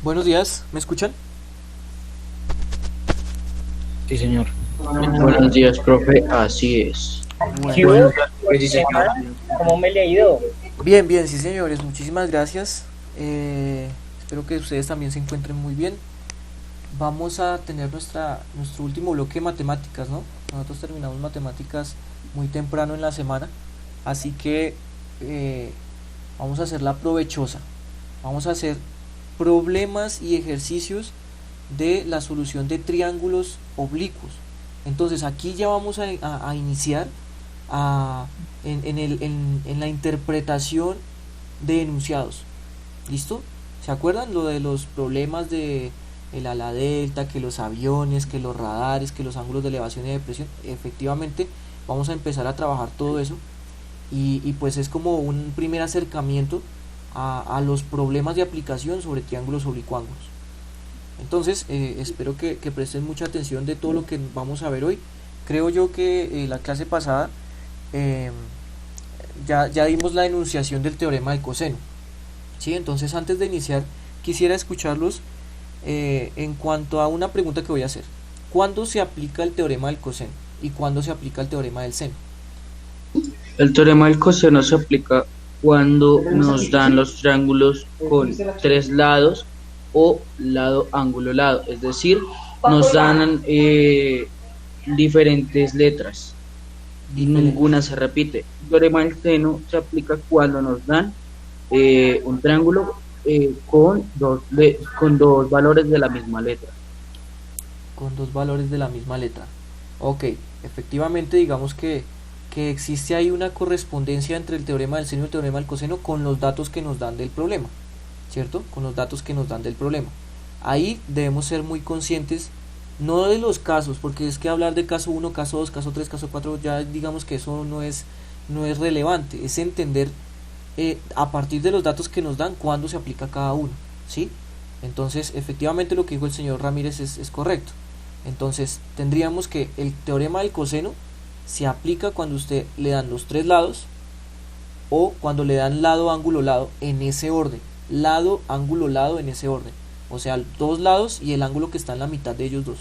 Buenos días, ¿me escuchan? Sí, señor. Buenos días, profe. Así es. Bueno, ¿Qué hubo? Buenos días, profe. Sí, ¿Qué señor. más? ¿Cómo me le ha ido? bien, bien, sí señores, muchísimas gracias. Espero que ustedes también se encuentren muy bien. Vamos a tener nuestro último bloque de matemáticas, ¿no? Nosotros terminamos matemáticas muy temprano en la semana, así que eh, vamos a hacerla provechosa. Vamos a hacer problemas y ejercicios de la solución de triángulos oblicuos. Entonces aquí ya vamos a iniciar a, en la interpretación de enunciados. ¿Listo? ¿Se acuerdan lo de los problemas de el ala delta, que los aviones, que los radares, que los ángulos de elevación y depresión? Efectivamente, vamos a empezar a trabajar todo eso y pues es como un primer acercamiento a los problemas de aplicación sobre triángulos oblicuángulos. Entonces, espero que presten mucha atención de todo lo que vamos a ver hoy. Creo yo que la clase pasada eh, ya dimos la enunciación del teorema del coseno. ¿Sí? Entonces, antes de iniciar, quisiera escucharlos en cuanto a una pregunta que voy a hacer. ¿Cuándo se aplica el teorema del coseno? ¿Y cuándo se aplica el teorema del seno? El teorema del coseno se aplica cuando nos dan los triángulos con tres lados o lado, ángulo, lado. Es decir, nos dan diferentes letras y Diferente. ninguna se repite. El teorema del seno se aplica cuando nos dan un triángulo con dos valores de la misma letra. Con dos valores de la misma letra. Ok, efectivamente digamos que existe ahí una correspondencia entre el teorema del seno y el teorema del coseno con los datos que nos dan del problema, ¿cierto? Con los datos que nos dan del problema. Ahí debemos ser muy conscientes, no de los casos, porque es que hablar de caso uno, caso 2, caso 3, caso 4 ya digamos que eso no es relevante, es entender a partir de los datos que nos dan cuándo se aplica cada uno, ¿sí? Entonces, efectivamente lo que dijo el señor Ramírez es correcto. Entonces, tendríamos que el teorema del coseno se aplica cuando usted le dan los tres lados o cuando le dan lado, ángulo, lado en ese orden. Lado, ángulo, lado en ese orden. O sea, dos lados y el ángulo que está en la mitad de ellos dos.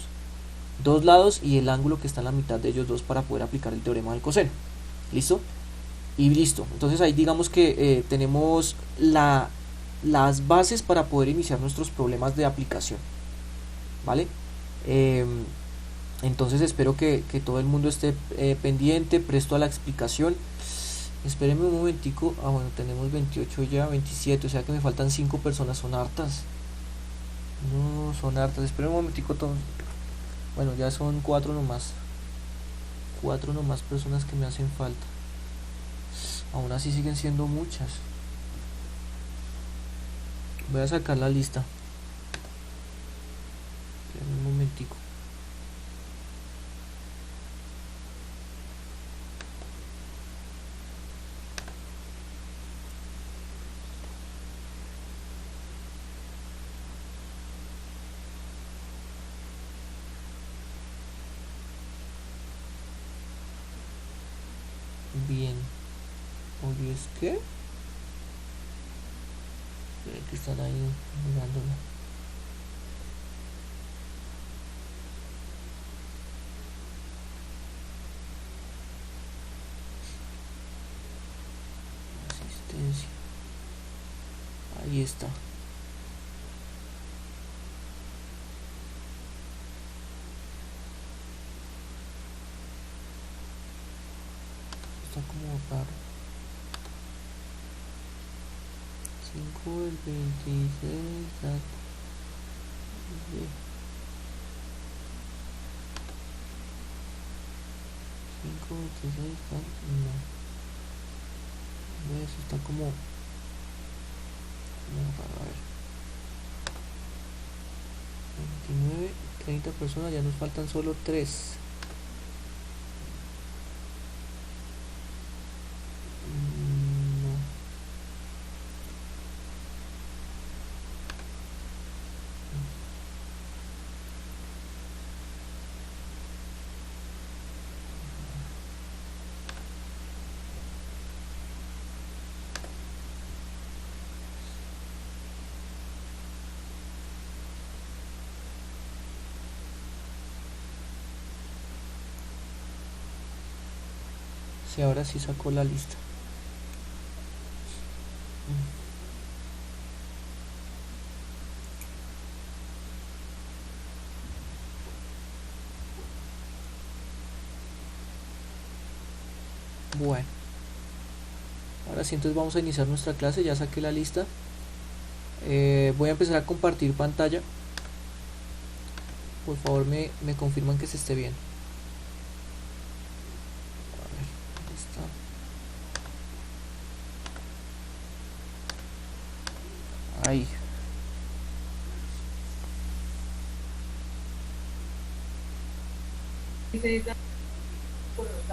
Dos lados y el ángulo que está en la mitad de ellos dos para poder aplicar el teorema del coseno. ¿Listo? Y listo. Entonces ahí digamos que tenemos las bases para poder iniciar nuestros problemas de aplicación. ¿Vale? Eh, entonces espero que todo el mundo esté pendiente, presto a la explicación. Espérenme un momentico. Ah, bueno, tenemos 28 ya, 27, o sea que me faltan 5 personas, son hartas. No, son hartas. Espérenme un momentico. Bueno, ya son 4 nomás. 4 nomás personas que me hacen falta. Aún así siguen siendo muchas. Voy a sacar la lista. Espérenme un momentico. Bien. Oye, es que están ahí mirándolo. Asistencia. Ahí está. Está como raro. 5 del 26. 5, 26. No. Eso está como raro. A ver. 29, 30 personas. Ya nos faltan solo 3. No. Sí, ahora sí sacó la lista. Bueno, ahora sí, entonces vamos a iniciar nuestra clase. Ya saqué la lista. Voy a empezar a compartir pantalla. Por favor me confirman que se esté bien. A ver, ¿dónde está? Ahí.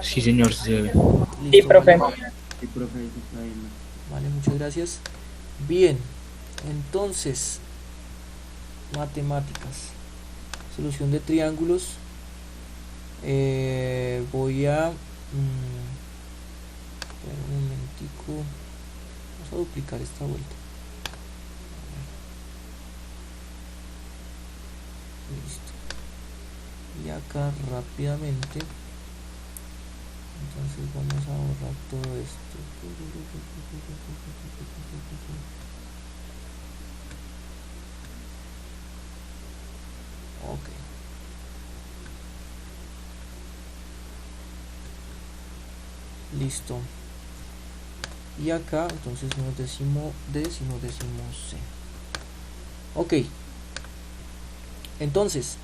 Sí, señor, sí se ve. Listo, Sí, profe. vale. Sí, profe, ahí se está viendo. Vale, muchas gracias. Bien, entonces, matemáticas, solución de triángulos. Voy a espera un momentico, vamos a duplicar esta vuelta. Listo. Y acá rápidamente, entonces vamos a borrar todo esto. Ok. Listo. Y acá entonces no es décimo D sino décimo C. Ok. Entonces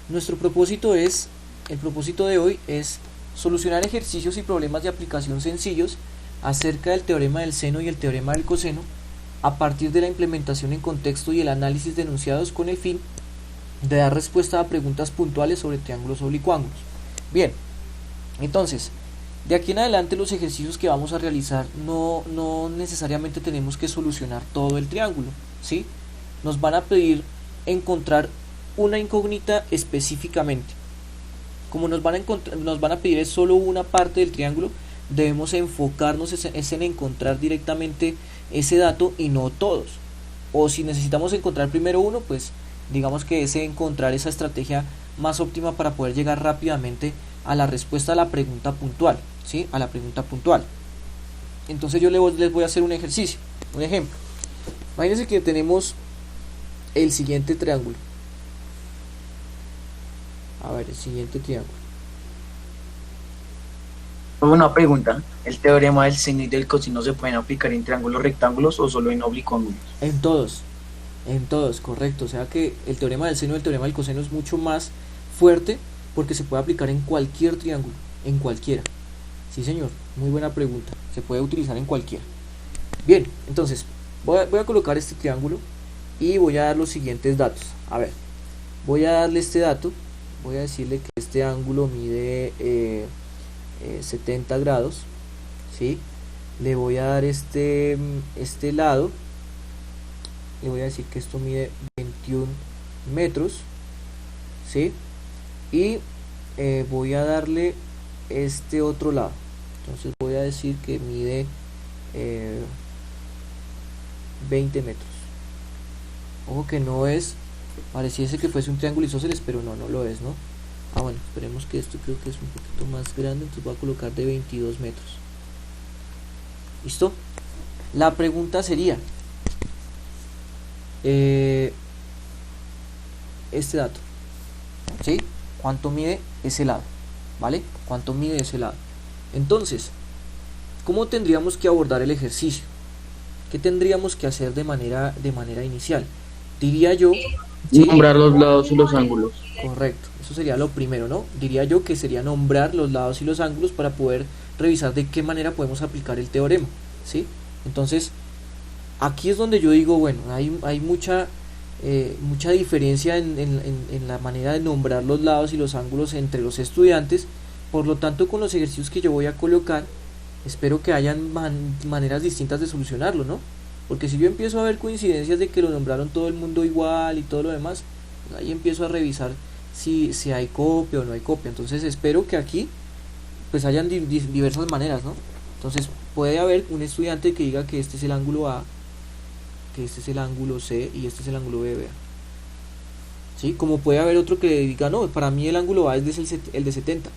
nuestro propósito es, el propósito de hoy es solucionar ejercicios y problemas de aplicación sencillos acerca del teorema del seno y el teorema del coseno a partir de la implementación en contexto y el análisis de enunciados con el fin de dar respuesta a preguntas puntuales sobre triángulos oblicuángulos. Bien, entonces, de aquí en adelante los ejercicios que vamos a realizar no necesariamente tenemos que solucionar todo el triángulo, ¿sí? Nos van a pedir encontrar una incógnita específicamente. Como nos van a pedir es solo una parte del triángulo, debemos enfocarnos en encontrar directamente ese dato y no todos. O si necesitamos encontrar primero uno, pues digamos que es encontrar esa estrategia más óptima para poder llegar rápidamente a la respuesta a la pregunta puntual, ¿sí? A la pregunta puntual. Entonces yo les voy a hacer un ejercicio, un ejemplo. Imagínense que tenemos el siguiente triángulo. A ver, el siguiente triángulo. Una pregunta. ¿El teorema del seno y del coseno se pueden aplicar en triángulos rectángulos o solo en oblicuángulos? En todos, correcto. O sea que el teorema del seno y el teorema del coseno es mucho más fuerte porque se puede aplicar en cualquier triángulo, en cualquiera. Sí, señor, muy buena pregunta. Se puede utilizar en cualquiera. Bien, entonces voy a colocar este triángulo y voy a dar los siguientes datos. A ver, voy a darle este dato. Voy a decirle que este ángulo mide 70 grados, ¿sí? Le voy a dar este lado, le voy a decir que esto mide 21 metros, ¿sí? Y voy a darle este otro lado, entonces voy a decir que mide 20 metros. Ojo que no es, pareciese que fuese un triángulo isósceles, pero no lo es, ¿no? Ah, bueno, esperemos que esto creo que es un poquito más grande, entonces voy a colocar de 22 metros. ¿Listo? La pregunta sería, este dato, ¿sí? ¿Cuánto mide ese lado? ¿Vale? ¿Cuánto mide ese lado? Entonces, ¿cómo tendríamos que abordar el ejercicio? ¿Qué tendríamos que hacer de manera inicial? Diría yo, ¿sí? Nombrar los lados y los ángulos. Correcto, eso sería lo primero, ¿no? Diría yo que sería nombrar los lados y los ángulos para poder revisar de qué manera podemos aplicar el teorema, ¿sí? Entonces, aquí es donde yo digo, bueno, hay mucha diferencia en la manera de nombrar los lados y los ángulos entre los estudiantes. Por lo tanto, con los ejercicios que yo voy a colocar, espero que hayan maneras distintas de solucionarlo, ¿no? Porque si yo empiezo a ver coincidencias de que lo nombraron todo el mundo igual y todo lo demás, pues ahí empiezo a revisar si hay copia o no hay copia. Entonces espero que aquí pues hayan diversas maneras, ¿no? Entonces puede haber un estudiante que diga que este es el ángulo A, que este es el ángulo C y este es el ángulo B, vea. ¿sí? Como puede haber otro que diga, no, para mí el ángulo A es el de 70.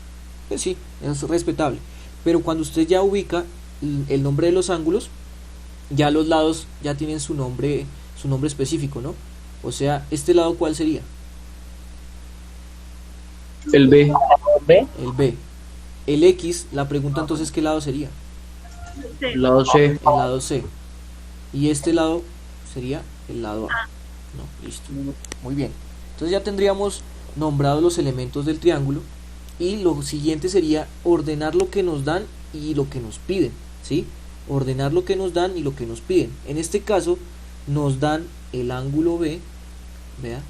Pues sí, es respetable. Pero cuando usted ya ubica el nombre de los ángulos, ya los lados ya tienen su nombre específico, ¿no? O sea, este lado, ¿cuál sería? El B. ¿Ve? El B. El X, la pregunta entonces, ¿qué lado sería? Lado C. El lado C. Y este lado sería el lado A. ¿No? Listo. Muy bien. Entonces ya tendríamos nombrados los elementos del triángulo. Y lo siguiente sería ordenar lo que nos dan y lo que nos piden, ¿sí? Ordenar lo que nos dan y lo que nos piden. En este caso nos dan el ángulo B, vea,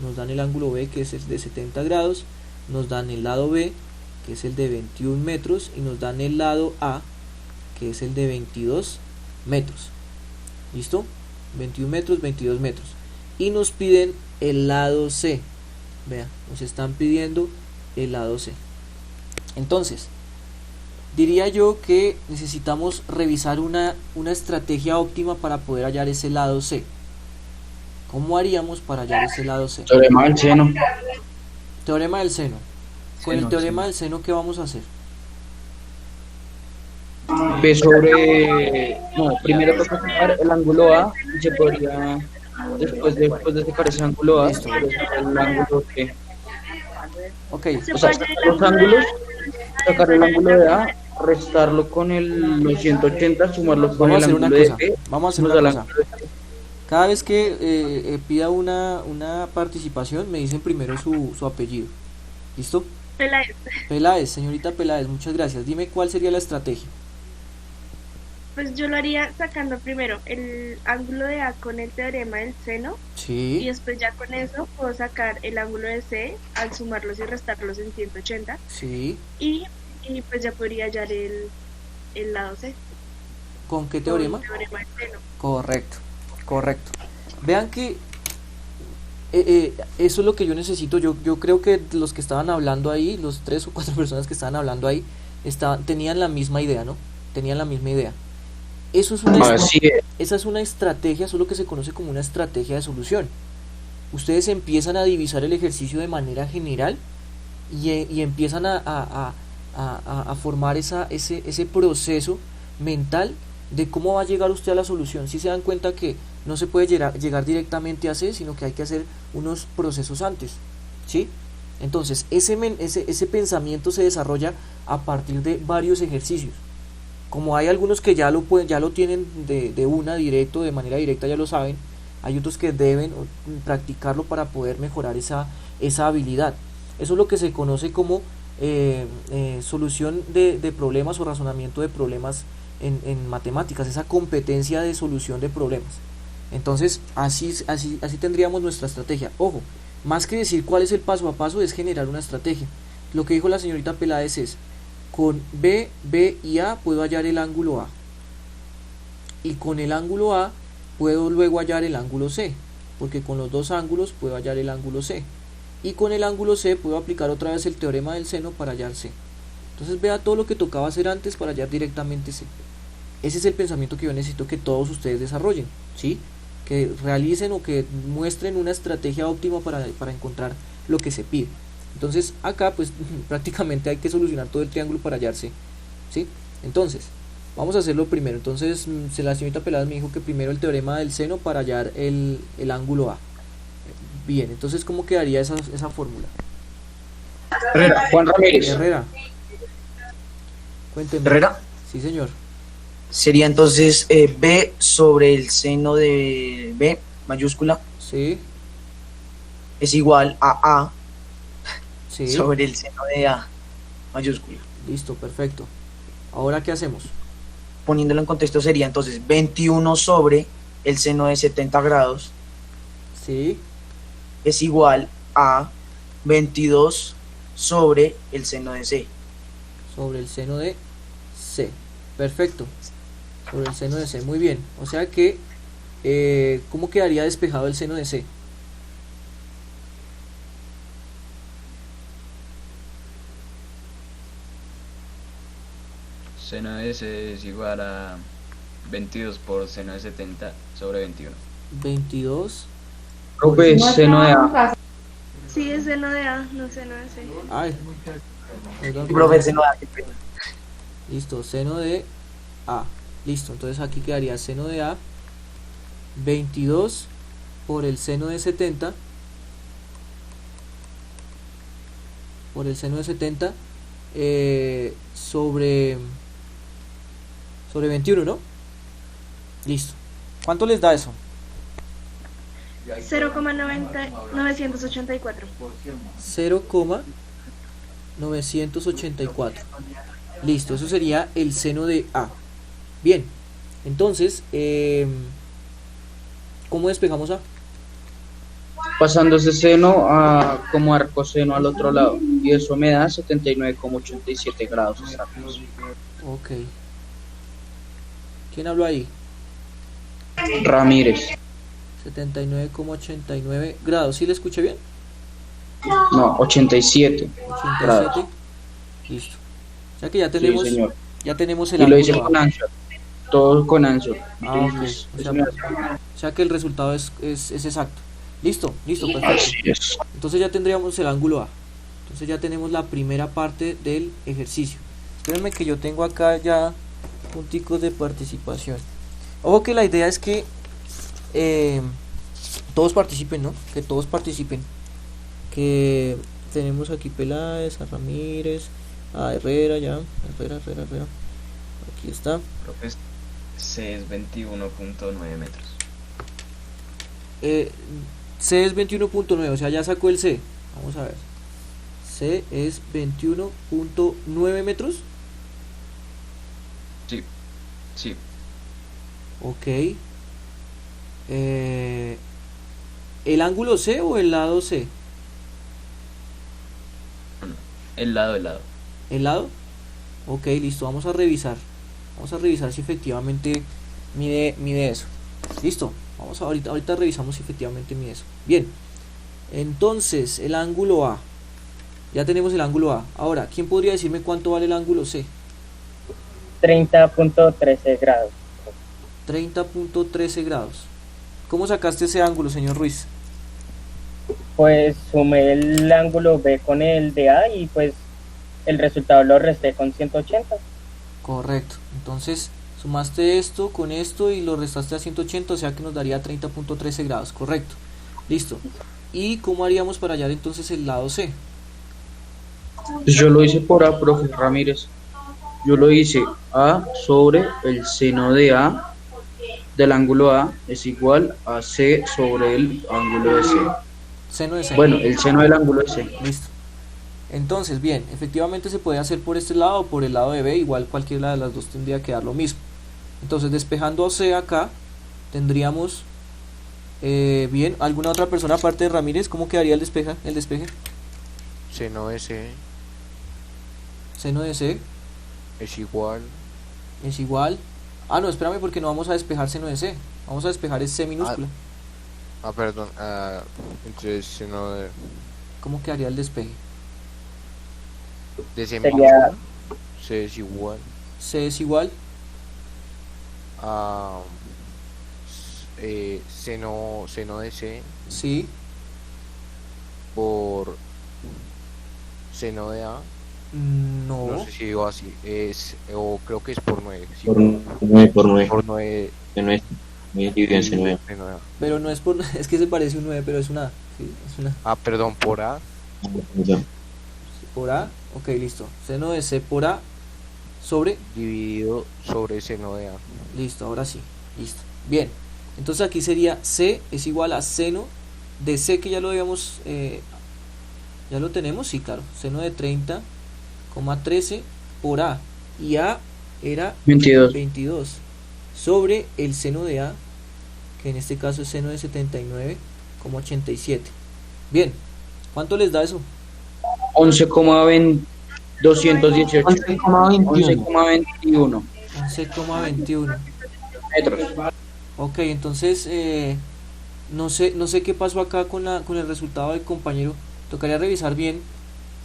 nos dan el ángulo B, que es el de 70 grados, nos dan el lado B, que es el de 21 metros, y nos dan el lado A, que es el de 22 metros. ¿Listo? 21 metros, 22 metros. Y nos piden el lado C, vea, nos están pidiendo el lado C. Entonces, diría yo que necesitamos revisar una estrategia óptima para poder hallar ese lado C. ¿Cómo haríamos para hallar ese lado C? Teorema del seno. Teorema del seno. Con el Seno, teorema seno. del seno, ¿qué vamos a hacer? B sobre... No, primero toca sacar el ángulo A y se podría, después de sacar ese ángulo A, Listo. el ángulo C. Ok, O sea, sacar los ángulos, sacar el ángulo de A, restarlo con los 180, sumarlo con vamos a el hacer una ángulo de cosa. B. Vamos a hacer nos una da el cosa. ángulo de C. Cada vez que pida una participación, me dicen primero su apellido. ¿Listo? Peláez. Peláez, señorita Peláez, muchas gracias. Dime cuál sería la estrategia. Pues yo lo haría sacando primero el ángulo de A con el teorema del seno y Sí, después ya con eso puedo sacar el ángulo de C al sumarlos y restarlos en 180 sí. y, y pues ya podría hallar el lado C ¿Con qué con teorema? el teorema del seno. Correcto, correcto. Vean que eso es lo que yo necesito. Yo creo que los que estaban hablando ahí, los 3 o 4 personas que estaban hablando ahí, tenían la misma idea, ¿no? Tenían la misma idea. Eso es Así es. esa es una estrategia, eso es lo que se conoce como una estrategia de solución. Ustedes empiezan a divisar el ejercicio de manera general y empiezan a formar ese proceso mental de cómo va a llegar usted a la solución. Si se dan cuenta que no se puede llegar directamente a C, sino que hay que hacer unos procesos antes, ¿sí? Entonces, ese pensamiento se desarrolla a partir de varios ejercicios. Como hay algunos que ya lo tienen de una directo, de manera directa, ya lo saben, hay otros que deben practicarlo para poder mejorar esa habilidad. Eso es lo que se conoce como solución de problemas o razonamiento de problemas en matemáticas, esa competencia de solución de problemas. Entonces, así tendríamos nuestra estrategia. Ojo, más que decir cuál es el paso a paso, es generar una estrategia. Lo que dijo la señorita Peláez es: con B, B y A puedo hallar el ángulo A. Y con el ángulo A puedo luego hallar el ángulo C. Porque con los dos ángulos puedo hallar el ángulo C. Y con el ángulo C puedo aplicar otra vez el teorema del seno para hallar C. Entonces vea todo lo que tocaba hacer antes para hallar directamente C. Ese es el pensamiento que yo necesito que todos ustedes desarrollen, ¿sí? Que realicen o que muestren una estrategia óptima para encontrar lo que se pide. Entonces acá pues prácticamente hay que solucionar todo el triángulo para hallar C, ¿sí? Entonces vamos a hacerlo primero. Entonces la señorita Peláez me dijo que primero el teorema del seno para hallar el ángulo A. Bien, entonces ¿cómo quedaría esa fórmula? Herrera, Juan Ramírez. Herrera, cuénteme. Herrera, Sí, señor. sería entonces B sobre el seno de B mayúscula Sí, es igual a A sí. sobre el seno de A mayúscula. Listo, perfecto. Ahora, ¿qué hacemos? Poniéndolo en contexto sería entonces 21 sobre el seno de 70 grados Sí, es igual a 22 sobre el seno de C. sobre el seno de C. Perfecto. Sobre el seno de C. Muy bien. O sea que, ¿cómo quedaría despejado el seno de C? Seno de S es igual a 22 por seno de 70 sobre 21. 22. Profe, seno de A. Sí, es seno de A, no seno de C. Ay, perdón, Profe, se no da, qué pena. listo, seno de A. Listo, entonces aquí quedaría seno de A 22 por el seno de 70 sobre 21, ¿no? Listo. ¿Cuánto les da eso? 0,984. 0,984. Listo, eso sería el seno de A. Bien, entonces, ¿cómo despejamos A? Pasando ese seno a como arcoseno al otro lado. Y eso me da 79,87 grados exactos. Ok. ¿Quién habló ahí? Ramírez. 79,89 grados. ¿Sí le escuché bien? No, 87 grados. 87. Listo. O sea que ya Sí, tenemos, señor. ya tenemos el Y lo hice ángulo con A. Answer. Todo con Answer. Ah, ok. Entonces, O eso sea, me hace- o sea que el resultado es exacto. Listo, perfecto. Así es. Entonces ya tendríamos el ángulo A. Entonces ya tenemos la primera parte del ejercicio. Espérenme que yo tengo acá ya punticos de participación. Ojo que la idea es que todos participen, ¿no? Que todos participen. Que tenemos aquí Peláez, a Ramírez, a Herrera ya. Herrera. Aquí está. Profe, C es 21.9 metros. C es 21.9, o sea, ya sacó el C. Vamos a ver. C es 21.9 metros. Sí, sí, Ok. ¿El ángulo C o el lado C? el lado. ¿El lado? Ok, listo, vamos a revisar. Vamos a revisar si efectivamente mide eso. Listo, vamos a, ahorita revisamos si efectivamente mide eso. Bien, entonces el ángulo A. Ya tenemos el ángulo A. Ahora, ¿quién podría decirme cuánto vale el ángulo C? 30.13 grados. 30.13 grados. ¿Cómo sacaste ese ángulo, señor Ruiz? Pues sumé el ángulo B con el de A y pues el resultado lo resté con 180. Correcto. Entonces, sumaste esto con esto y lo restaste a 180, o sea que nos daría 30.13 grados. Correcto. Listo. ¿Y cómo haríamos para hallar entonces el lado C? Yo lo hice por A, profe Ramírez. Yo lo hice A sobre el seno de A del ángulo A es igual a C sobre el ángulo de C. Seno de C. Bueno, el seno del ángulo de C. Listo. Entonces, bien, efectivamente se puede hacer por este lado o por el lado de B, igual cualquiera de las dos tendría que dar lo mismo. Entonces, despejando a C acá, tendríamos, bien, ¿alguna otra persona aparte de Ramírez? ¿Cómo quedaría el despeje? Seno de C Seno de C es igual. es igual. Ah, no, espérame porque no vamos a despejar seno de C. Vamos a despejar es C minúscula. Perdón. Entonces seno ¿Cómo quedaría el despeje? de C Sería- minúscula. C es igual C es igual. a seno de C Sí. por seno de A. No. No sé si digo así. O creo que es por 9. Sí, Por 9, por 9. por 9. Que no es dividido en C9. Seno de A. Pero no es por. Es que se parece un 9, pero es una A. Sí, es una Perdón, por A. Ya. por A. Ok, listo. Seno de C por A sobre. Dividido sobre seno de A. Listo, ahora sí. Listo. Bien. Entonces aquí sería C es igual a seno de C, que ya lo habíamos. Ya lo tenemos, sí, claro. Seno de 30,13 por A. Y A era 22. 22 sobre el seno de A, que en este caso es seno de 79,87. Bien, ¿cuánto les da eso? 11,218. 11,21. 11,21 11,21. metros. Ok, entonces no sé qué pasó acá con el resultado del compañero. Tocaría revisar bien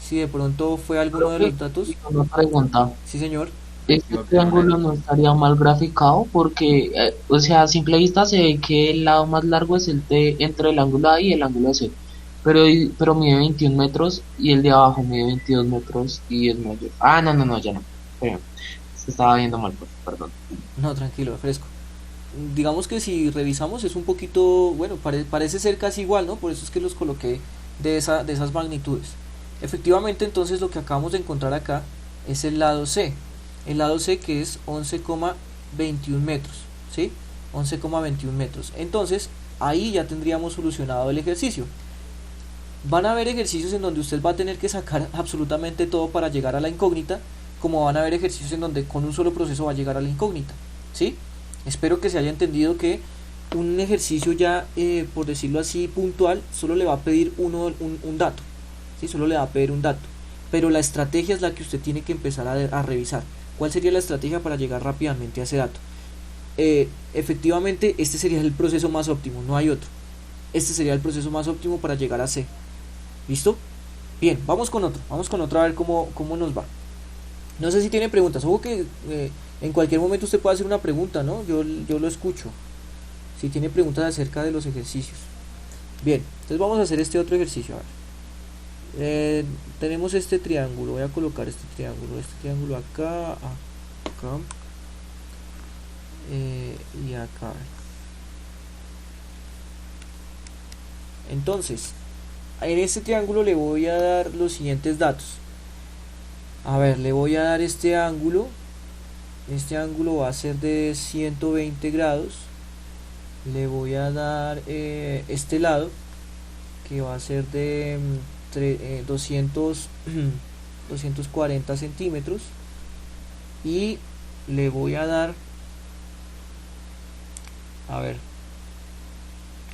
si de pronto fue alguno de los datos. Una pregunta. Sí, señor. Este triángulo no estaría mal graficado porque, o sea, a simple vista se ve que el lado más largo es el de entre el ángulo A y el ángulo C. pero mide 21 metros y el de abajo mide 22 metros y es mayor. Ah, no, ya no. Espera, se estaba viendo mal, pues, perdón. No, tranquilo, fresco. Digamos que si revisamos es un poquito, bueno, parece ser casi igual, ¿no? Por eso es que los coloqué de esas magnitudes. Efectivamente, entonces lo que acabamos de encontrar acá es el lado C. El lado C, que es 11,21 metros, ¿sí? 11,21 metros. Entonces, ahí ya tendríamos solucionado el ejercicio. Van a haber ejercicios en donde usted va a tener que sacar absolutamente todo para llegar a la incógnita, como van a haber ejercicios en donde con un solo proceso va a llegar a la incógnita, ¿sí? Espero que se haya entendido que un ejercicio ya, por decirlo así, puntual, solo le va a pedir un dato, ¿sí? Solo le va a pedir un dato, pero la estrategia es la que usted tiene que empezar a revisar. ¿Cuál sería la estrategia para llegar rápidamente a ese dato? Efectivamente, este sería el proceso más óptimo, no hay otro. Este sería el proceso más óptimo para llegar a C. ¿Listo? Bien, vamos con otro a ver cómo nos va. No sé si tiene preguntas. Ojo que en cualquier momento usted puede hacer una pregunta, ¿no? Yo lo escucho. Si tiene preguntas acerca de los ejercicios. Bien, entonces vamos a hacer este otro ejercicio. A ver. Tenemos este triángulo. Voy a colocar este triángulo acá, acá y acá. Entonces, en este triángulo le voy a dar los siguientes datos. A ver, le voy a dar este ángulo. Este ángulo va a ser de 120 grados. Le voy a dar este lado, que va a ser de 240 centímetros. Y le voy a dar, a ver,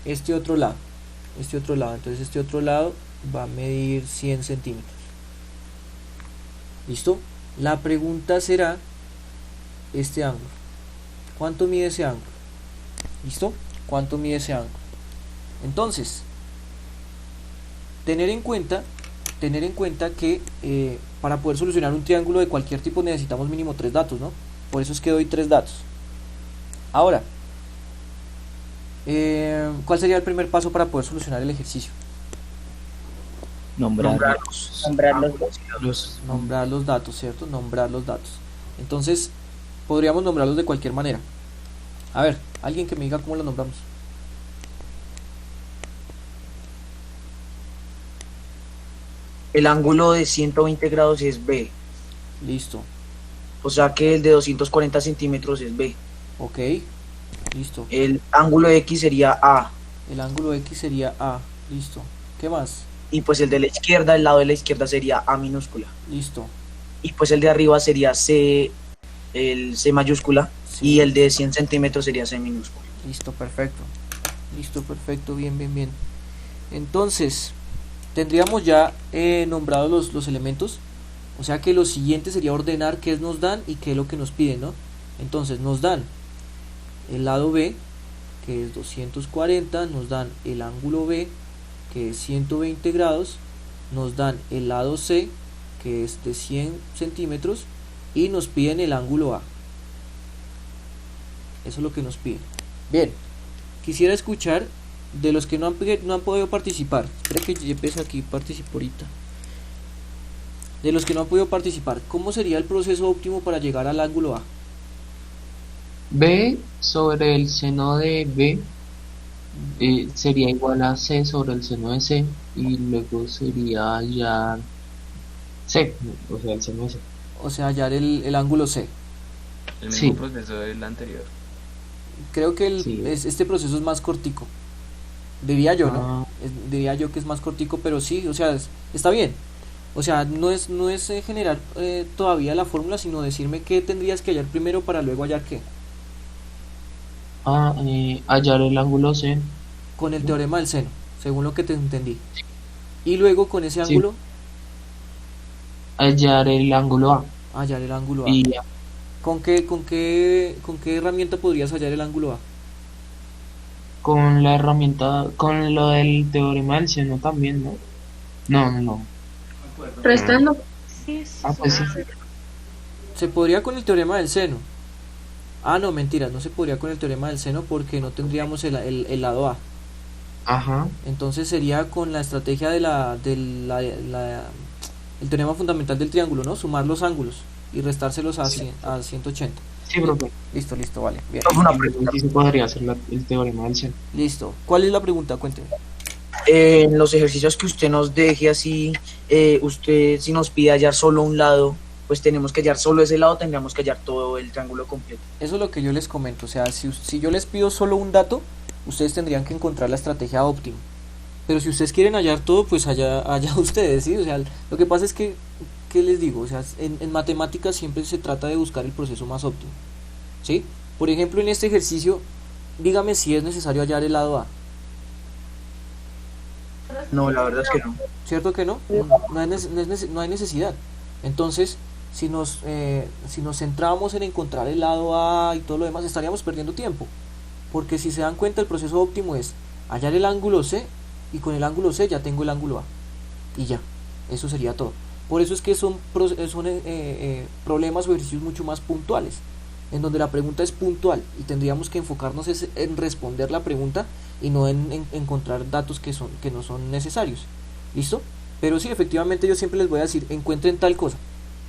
este otro lado. Entonces este otro lado va a medir 100 centímetros. ¿Listo? La pregunta será este ángulo. ¿Cuánto mide ese ángulo? ¿Listo? ¿Cuánto mide ese ángulo? Entonces, tener en cuenta que para poder solucionar un triángulo de cualquier tipo necesitamos mínimo 3 datos, ¿no? Por eso es que doy 3 datos. Ahora, ¿cuál sería el primer paso para poder solucionar el ejercicio? Nombrar Nombrar los datos, ¿cierto? Nombrar los datos. Entonces, podríamos nombrarlos de cualquier manera. A ver, alguien que me diga cómo los nombramos. El ángulo de 120 grados es B. Listo. O sea que el de 240 centímetros es B. Ok. Listo. El ángulo X sería A. El ángulo X sería A. Listo. ¿Qué más? Y pues el de la izquierda, el lado de la izquierda sería A minúscula. Listo. Y pues el de arriba sería C, el C mayúscula. Sí. Y el de 100 centímetros sería C minúscula. Listo, perfecto. Listo, perfecto. Bien, bien, bien. Entonces, tendríamos ya nombrados los elementos. O sea que lo siguiente sería ordenar qué nos dan y qué es lo que nos piden, ¿no? Entonces, nos dan el lado B, que es 240, nos dan el ángulo B, que es 120 grados, nos dan el lado C, que es de 100 centímetros, y nos piden el ángulo A. Eso es lo que nos piden. Bien, quisiera escuchar de los que no han podido participar. Espera que yo empiece aquí, participo ahorita. De los que no han podido participar, ¿cómo sería el proceso óptimo para llegar al ángulo A? B sobre el seno de B sería igual a C sobre el seno de C, y luego sería hallar C, o sea, el seno de C. O sea, hallar el ángulo C. El Sí. mismo proceso del anterior. Creo que Sí. este proceso es más cortico. Diría yo, ¿no? Ah. Diría yo que es más cortico, pero sí, o sea, está bien. O sea, no es generar todavía la fórmula, sino decirme qué tendrías que hallar primero para luego hallar qué. Hallar el ángulo C. Con el teorema del seno, según lo que te entendí. Y luego con ese Sí. ángulo, Hallar el ángulo A. hallar el ángulo A. Y ya. ¿Con qué herramienta podrías hallar el ángulo A? Con la herramienta, con lo del teorema del seno también, ¿no? No. Restando. Pues sí. Se podría con el teorema del seno. Ah, no, mentira, no se podría con el teorema del seno porque no tendríamos el lado A. Ajá. Entonces sería con la estrategia el teorema fundamental del triángulo, ¿no? Sumar los ángulos y restárselos a 180. Sí, profe. Listo, vale, bien. Una pregunta. Sí se podría hacer el teorema del seno. Listo. ¿Cuál es la pregunta? Cuénteme. En los ejercicios que usted nos deje así, usted si nos pide hallar solo un lado, pues tenemos que hallar solo ese lado, tendríamos que hallar todo el triángulo completo. Eso es lo que yo les comento. O sea, si yo les pido solo un dato, ustedes tendrían que encontrar la estrategia óptima. Pero si ustedes quieren hallar todo, pues allá ustedes, ¿sí? O sea, lo que pasa es que, ¿qué les digo? O sea, en matemáticas siempre se trata de buscar el proceso más óptimo, ¿sí? Por ejemplo, en este ejercicio, dígame si es necesario hallar el lado A. No, la verdad es que no. ¿Cierto que no? No hay necesidad. Entonces, si nos centramos en encontrar el lado A y todo lo demás, estaríamos perdiendo tiempo. Porque si se dan cuenta, el proceso óptimo es hallar el ángulo C, y con el ángulo C ya tengo el ángulo A. Y ya, eso sería todo. Por eso es que son problemas o ejercicios mucho más puntuales, en donde la pregunta es puntual y tendríamos que enfocarnos en responder la pregunta y no en encontrar datos que no son necesarios. ¿Listo? Pero sí, efectivamente yo siempre les voy a decir, encuentren tal cosa,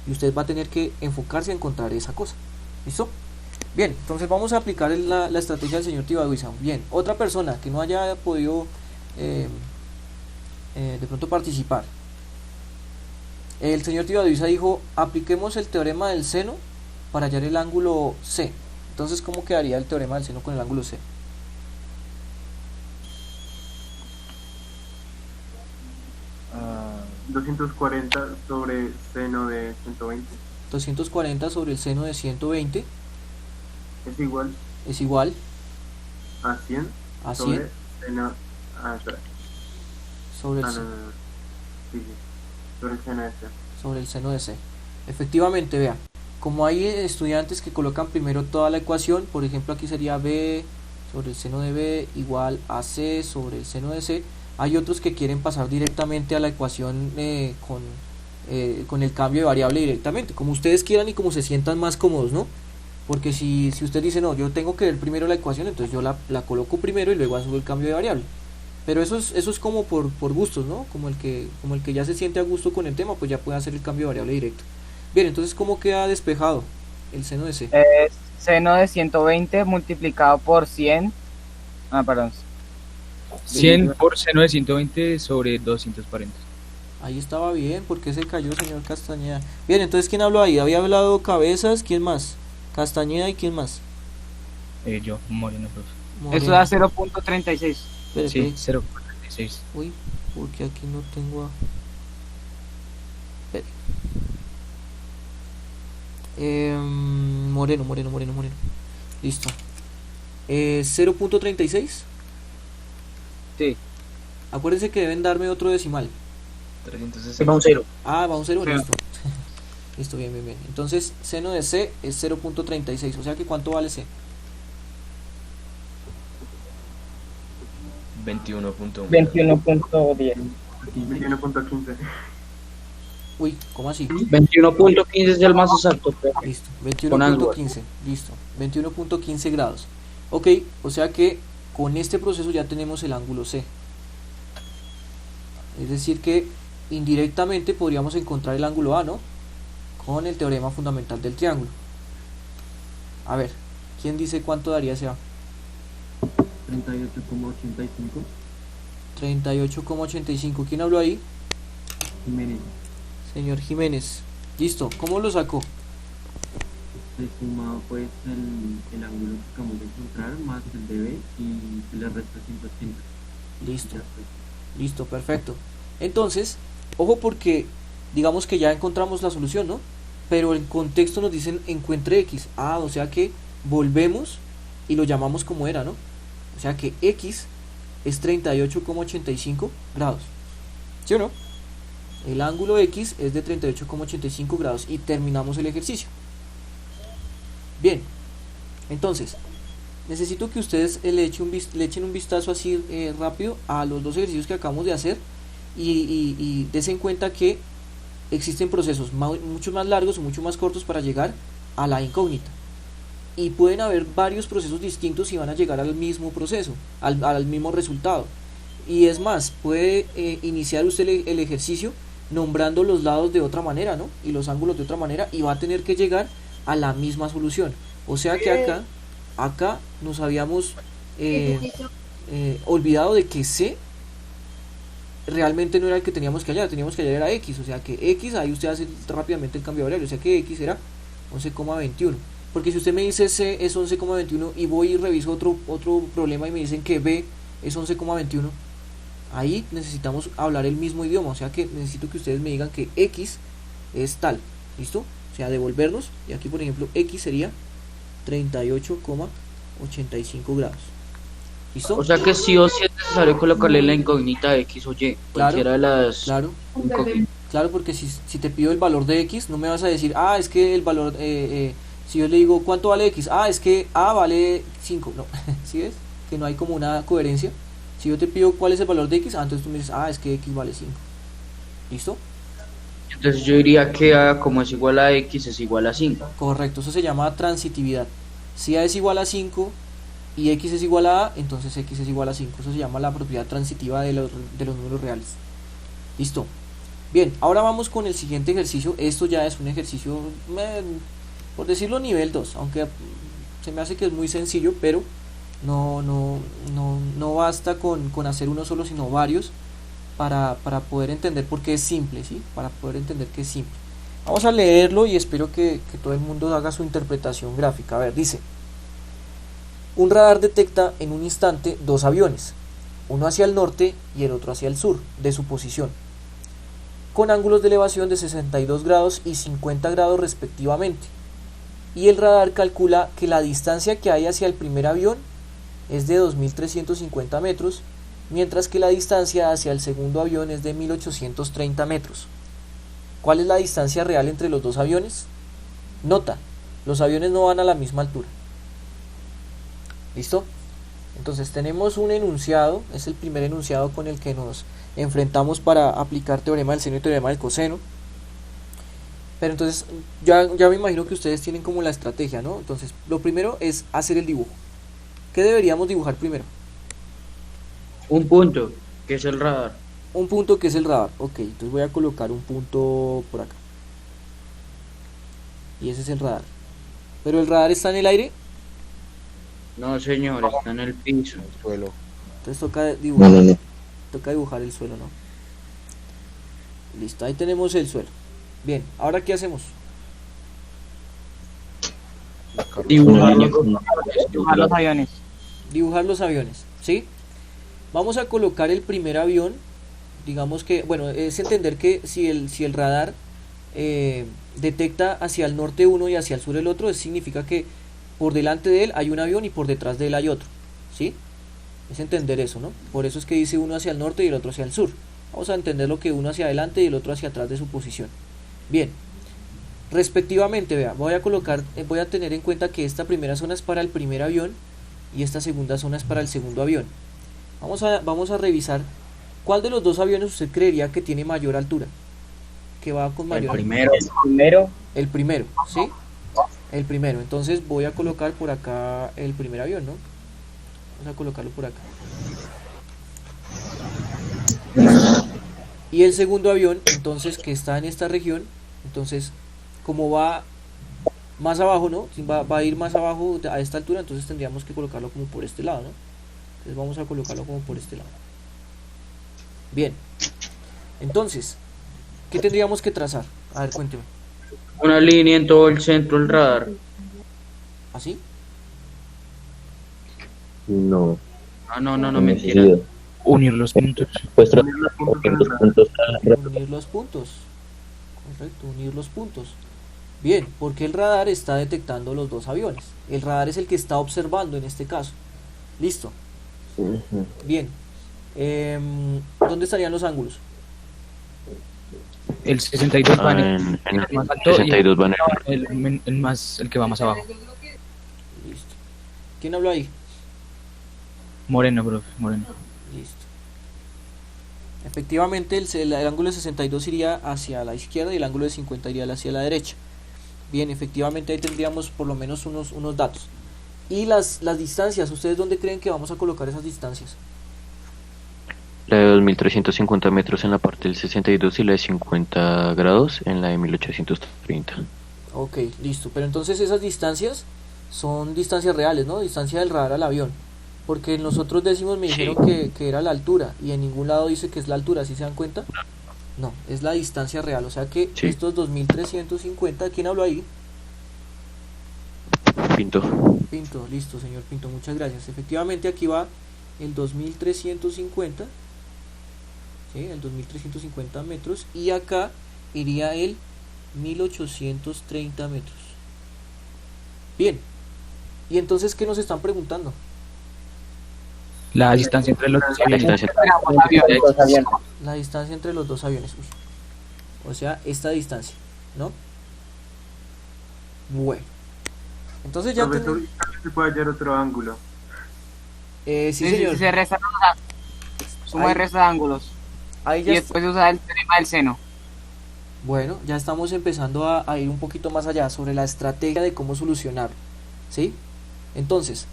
y usted va a tener que enfocarse a encontrar esa cosa. ¿Listo? Bien, entonces vamos a aplicar la estrategia del señor Tibaduiza. Bien, otra persona que no haya podido de pronto participar. El señor Tibaduiza dijo, apliquemos el teorema del seno para hallar el ángulo C. Entonces, ¿cómo quedaría el teorema del seno con el ángulo C? Ah, 240 sobre seno de 120 240 sobre el seno de 120 es igual es igual a 100 a 100 sobre seno. Espera. sobre el, No. Sí. Sobre el seno de C. sobre el seno de C. Efectivamente, vean, como hay estudiantes que colocan primero toda la ecuación, por ejemplo aquí sería B sobre el seno de B igual a C sobre el seno de C, hay otros que quieren pasar directamente a la ecuación con el cambio de variable directamente, como ustedes quieran y como se sientan más cómodos, ¿no? Porque si usted dice, no, yo tengo que ver primero la ecuación, entonces yo la coloco primero y luego hago el cambio de variable. Pero eso es como por gustos, ¿no? Como el que ya se siente a gusto con el tema, pues ya puede hacer el cambio de variable directo. Bien, entonces, ¿cómo queda despejado el seno de C? Es seno de 120 multiplicado por 100. Perdón. 100 por seno de 120 sobre 240. Ahí estaba bien, ¿por qué se cayó, señor Castañeda? Bien, entonces, ¿quién habló ahí? Había hablado Cabezas, ¿quién más? Castañeda y ¿quién más? Yo, Moreno, profe. Moreno. Eso da 0.36. Espere, Sí, espere. 0.36. Uy, porque aquí no tengo a... Espere. Moreno. Listo. 0.36. Sí. Acuérdense que deben darme otro decimal. 360. Va un 0. Ah, va un 0, Cero. listo. Listo, bien. Entonces, seno de C es 0.36. O sea que, ¿cuánto vale C? 21.1. 21.10. 21.15. Uy, ¿cómo así? 21.15 es el más exacto, profe. Listo, Con ángulo. 21.15. Listo, 21.15 grados. Ok, o sea que con este proceso ya tenemos el ángulo C. Es decir que indirectamente podríamos encontrar el ángulo A, ¿no? Con el teorema fundamental del triángulo. A ver, ¿quién dice cuánto daría ese A? 38,85. 38,85. ¿Quién habló ahí? Jiménez. Señor Jiménez. Listo, ¿cómo lo sacó? Se suma pues el ángulo que acabamos de encontrar más el de B y le resta 180. Listo, perfecto. Entonces, ojo porque digamos que ya encontramos la solución, ¿no? Pero en contexto nos dicen encuentre X. Ah, o sea que volvemos y lo llamamos como era, ¿no? O sea que X es 38,85 grados. ¿Sí o no? El ángulo X es de 38,85 grados y terminamos el ejercicio. Bien, entonces necesito que ustedes le echen un vistazo así rápido a los dos ejercicios que acabamos de hacer y des en cuenta que existen procesos mucho más largos o mucho más cortos para llegar a la incógnita, y pueden haber varios procesos distintos y van a llegar al mismo proceso, al mismo resultado. Y es más, puede iniciar usted el ejercicio nombrando los lados de otra manera, ¿no? Y los ángulos de otra manera, y va a tener que llegar a la misma solución. O sea que acá nos habíamos olvidado de que C realmente no era el que teníamos que hallar era X, o sea que X, ahí usted hace rápidamente el cambio de variable, o sea que X era 11,21. Porque si usted me dice C es 11,21 y voy y reviso otro problema y me dicen que B es 11,21, ahí necesitamos hablar el mismo idioma, o sea que necesito que ustedes me digan que X es tal, ¿listo? O sea, devolvernos, y aquí por ejemplo X sería 38,85 grados. ¿Listo? O sea que sí o sí es necesario colocarle la incógnita X o Y, cualquiera de las incógnitas. Claro, porque si te pido el valor de X, no me vas a decir, es que el valor, si yo le digo, ¿cuánto vale X? Es que A vale 5, no, ¿sí ves? Que no hay como una coherencia. Si yo te pido cuál es el valor de X, entonces tú me dices, es que X vale 5. ¿Listo? Entonces yo diría que A como es igual a X es igual a 5. Correcto, eso se llama transitividad. Si A es igual a 5 y X es igual a entonces X es igual a 5. Eso se llama la propiedad transitiva de los números reales. Listo. Bien, ahora vamos con el siguiente ejercicio. Esto ya es un ejercicio, por decirlo, nivel 2, aunque se me hace que es muy sencillo, pero no basta con hacer uno solo, sino varios para poder entender por qué es simple, ¿sí? Para poder entender que es simple. Vamos a leerlo y espero que todo el mundo haga su interpretación gráfica. A ver, dice: un radar detecta en un instante dos aviones, uno hacia el norte y el otro hacia el sur de su posición, con ángulos de elevación de 62 grados y 50 grados respectivamente. Y el radar calcula que la distancia que hay hacia el primer avión es de 2.350 metros, mientras que la distancia hacia el segundo avión es de 1.830 metros. ¿Cuál es la distancia real entre los dos aviones? Nota, los aviones no van a la misma altura. ¿Listo? Entonces tenemos un enunciado, es el primer enunciado con el que nos enfrentamos para aplicar teorema del seno y teorema del coseno. Pero entonces ya me imagino que ustedes tienen como la estrategia, ¿no? Entonces lo primero es hacer el dibujo. ¿Qué deberíamos dibujar primero? Un punto, que es el radar. Un punto que es el radar. Ok, entonces voy a colocar un punto por acá. Y ese es el radar. ¿Pero el radar está en el aire? No, señor, está en el piso. El suelo. Entonces toca dibujar. No. Toca dibujar el suelo, ¿no? Listo, ahí tenemos el suelo. Bien, ¿ahora qué hacemos? Dibujar los aviones. Dibujar los aviones, ¿sí? Vamos a colocar el primer avión. Digamos que, bueno, es entender que si el radar detecta hacia el norte uno y hacia el sur el otro, eso significa que por delante de él hay un avión y por detrás de él hay otro, ¿sí? Es entender eso, ¿no? Por eso es que dice uno hacia el norte y el otro hacia el sur. Vamos a entender lo que uno hacia adelante y el otro hacia atrás de su posición. Bien, respectivamente, vea, voy a tener en cuenta que esta primera zona es para el primer avión y esta segunda zona es para el segundo avión. Vamos a revisar cuál de los dos aviones usted creería que tiene mayor altura, que va con mayor primero. El primero, ¿sí? El primero. Entonces voy a colocar por acá el primer avión, ¿no? Vamos a colocarlo por acá. Y el segundo avión, entonces, que está en esta región, entonces, como va más abajo, ¿no? Va a ir más abajo a esta altura, entonces tendríamos que colocarlo como por este lado, ¿no? Entonces vamos a colocarlo como por este lado. Bien. Entonces, ¿qué tendríamos que trazar? A ver, cuénteme. Una línea en todo el centro del radar. ¿Así? No. No, mentira. Unir los puntos. Pues unir los puntos. Unir los puntos. Correcto, unir los puntos. Bien, porque el radar está detectando los dos aviones. El radar es el que está observando en este caso. Listo. Bien. ¿Dónde estarían los ángulos? El 62 va en el más alto 62 va en el que va más abajo. Listo. ¿Quién habló ahí? Moreno, profe, Moreno. Listo. Efectivamente el ángulo de 62 iría hacia la izquierda y el ángulo de 50 iría hacia la derecha. Bien, efectivamente ahí tendríamos por lo menos unos datos. Y las distancias, ¿ustedes dónde creen que vamos a colocar esas distancias? La de 2350 metros en la parte del 62 y la de 50 grados en la de 1830. Ok, listo. Pero entonces esas distancias son distancias reales, ¿no? Distancia del radar al avión. Porque en los otros décimos me dijeron que era la altura y en ningún lado dice que es la altura, ¿sí se dan cuenta? No, es la distancia real. O sea que estos 2350, ¿quién habló ahí? Pinto. Pinto, listo, señor Pinto, muchas gracias. Efectivamente aquí va el 2350, ¿sí? El 2350 metros y acá iría el 1830 metros. Bien, y entonces, ¿qué nos están preguntando? La distancia entre los dos aviones. La distancia entre los dos aviones. Uy. O sea, esta distancia, ¿no? Bueno. Entonces ya Profesor, se puede hallar otro ángulo. Sí, señor. Se resta suma y resta de ángulos. Ahí Y ya después usa el teorema del seno. Bueno, ya estamos empezando a ir un poquito más allá sobre la estrategia de cómo solucionarlo, ¿sí? Entonces,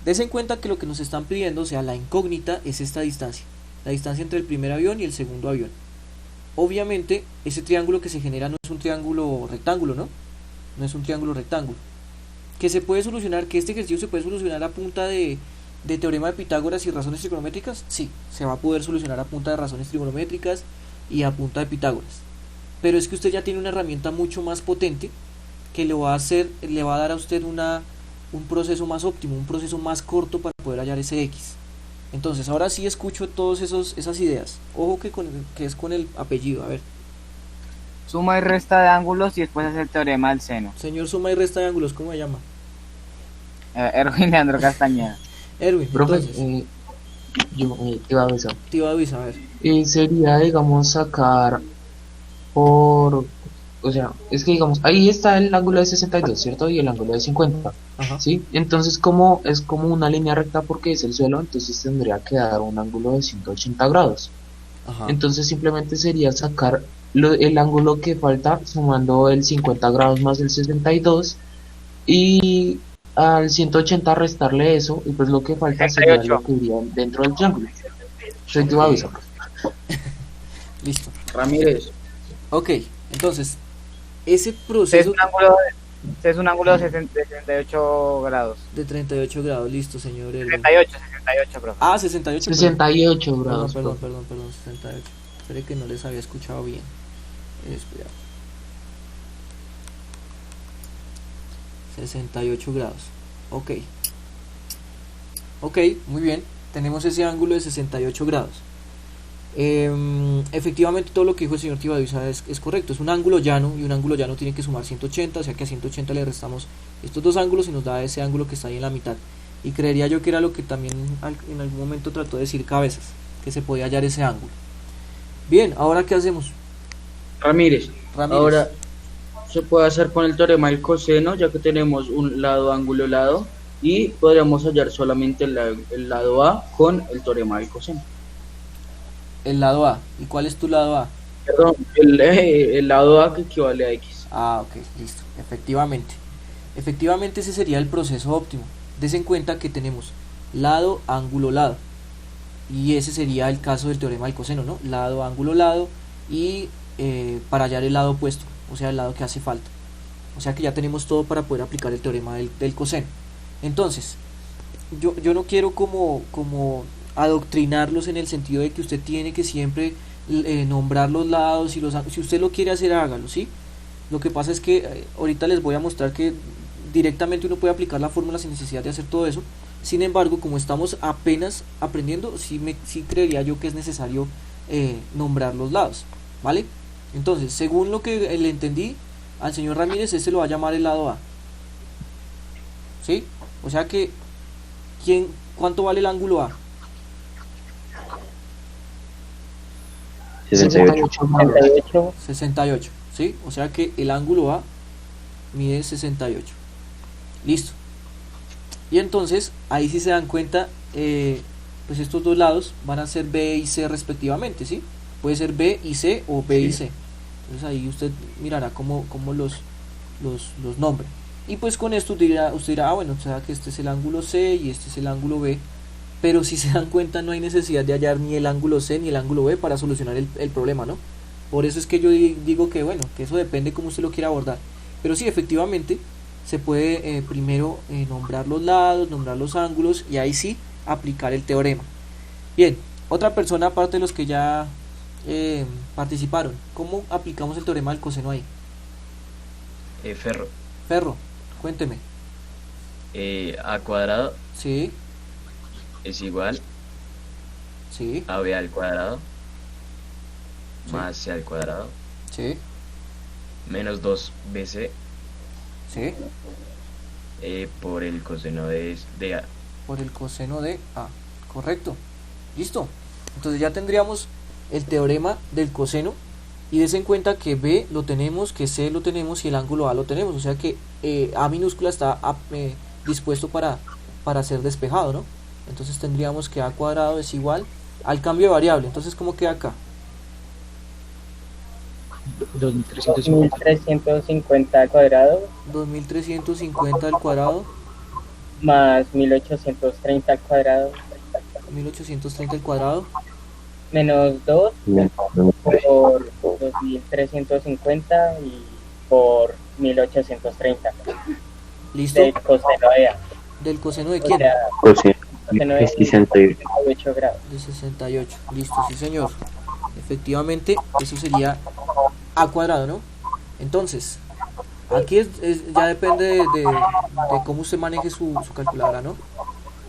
des en cuenta que lo que nos están pidiendo, o sea, la incógnita es esta distancia, la distancia entre el primer avión y el segundo avión. Obviamente, ese triángulo que se genera no es un triángulo rectángulo, ¿no? No es un triángulo rectángulo. Que se puede solucionar, que este ejercicio se puede solucionar a punta de teorema de Pitágoras y razones trigonométricas, sí, se va a poder solucionar a punta de razones trigonométricas y a punta de Pitágoras. Pero es que usted ya tiene una herramienta mucho más potente que le va a dar a usted un proceso más óptimo, un proceso más corto para poder hallar ese X. Entonces, ahora sí escucho todas esas ideas. Ojo que es con el apellido, a ver. Suma y resta de ángulos y después hace el teorema del seno. Señor suma y resta de ángulos, ¿cómo se llama? Erwin Leandro Castañeda. Erwin, Profe, entonces. yo te iba a avisar. Te iba a avisar, a ver. Sería, digamos, sacar o sea, es que digamos, ahí está el ángulo de 62, ¿cierto? Y el ángulo de 50, Ajá. ¿sí? Entonces, es como una línea recta porque es el suelo, entonces tendría que dar un ángulo de 180 grados. Ajá. Entonces, simplemente sería sacar el ángulo que falta sumando el 50 grados más el 62 y al 180 restarle eso, y pues lo que falta sería lo que iría dentro del triángulo. Soy tu aviso. Listo. Ramírez. Ok, entonces, ese proceso Es un ángulo de 68 grados. de 38 grados, listo, señor Erwin. 68, profe. Ah, 68. 68 grados. Perdón, 68. Espere que no les había escuchado bien. Espera. 68 grados. Ok. Ok, muy bien. Tenemos ese ángulo de 68 grados. Efectivamente todo lo que dijo el señor Tibadisa es correcto, es un ángulo llano y un ángulo llano tiene que sumar 180, o sea que a 180 le restamos estos dos ángulos y nos da ese ángulo que está ahí en la mitad, y creería yo que era lo que también en algún momento trató de decir Cabezas, que se podía hallar ese ángulo. Bien, ahora ¿qué hacemos? Ramírez. Ahora se puede hacer con el teorema del coseno, ya que tenemos un lado, ángulo, lado, y podríamos hallar solamente el lado A con el teorema del coseno. El lado A. ¿Y cuál es tu lado A? Perdón, el lado A que equivale a X. Ah, ok, listo. Efectivamente. Efectivamente ese sería el proceso óptimo. Des en cuenta que tenemos lado, ángulo, lado. Y ese sería el caso del teorema del coseno, ¿no? Lado, ángulo, lado. Y para hallar el lado opuesto, o sea, el lado que hace falta. O sea que ya tenemos todo para poder aplicar el teorema del coseno. Entonces, yo no quiero como adoctrinarlos en el sentido de que usted tiene que siempre nombrar los lados y si usted lo quiere hacer, hágalo, ¿sí? Lo que pasa es que ahorita les voy a mostrar que directamente uno puede aplicar la fórmula sin necesidad de hacer todo eso. Sin embargo, como estamos apenas aprendiendo, sí creería yo que es necesario nombrar los lados, ¿vale? Entonces, según lo que le entendí al señor Ramírez, este lo va a llamar el lado A, ¿sí? O sea que ¿cuánto vale el ángulo A? 68, ¿sí? O sea que el ángulo A mide 68. Listo. Y entonces, ahí sí se dan cuenta, pues estos dos lados van a ser B y C respectivamente, ¿sí? Puede ser B y C o B y C. Entonces ahí usted mirará cómo los nombre. Y pues con esto usted dirá, bueno, o sea que este es el ángulo C y este es el ángulo B. pero si se dan cuenta no hay necesidad de hallar ni el ángulo C ni el ángulo B para solucionar el problema, ¿no? Por eso es que yo digo que bueno, que eso depende cómo usted lo quiera abordar. Pero sí, efectivamente, se puede primero nombrar los lados, nombrar los ángulos y ahí sí aplicar el teorema. Bien, otra persona aparte de los que ya participaron, ¿cómo aplicamos el teorema del coseno ahí? Ferro. Ferro, cuénteme. A cuadrado Sí, es igual sí, a B al cuadrado Sí. más C al cuadrado sí, menos 2BC sí, por el coseno de A. por el coseno de A. Correcto. Listo. Entonces ya tendríamos el teorema del coseno y des en cuenta que B lo tenemos, que C lo tenemos y el ángulo A lo tenemos. O sea que A minúscula está dispuesto para ser despejado, ¿no? Entonces tendríamos que A cuadrado es igual al cambio de variable. Entonces, ¿cómo queda acá? 2350. 1350 al cuadrado 2350 al cuadrado más 1830 al cuadrado 1830 al cuadrado menos 2 por 2350 y por 1830 ¿Listo? del coseno de A. ¿Del coseno de O quién? sea, Coseno coseno de de 68. 8 grados. De 68. Listo, sí señor. Efectivamente, eso sería A cuadrado, ¿no? Entonces, aquí ya depende de cómo usted maneje su calculadora, ¿no?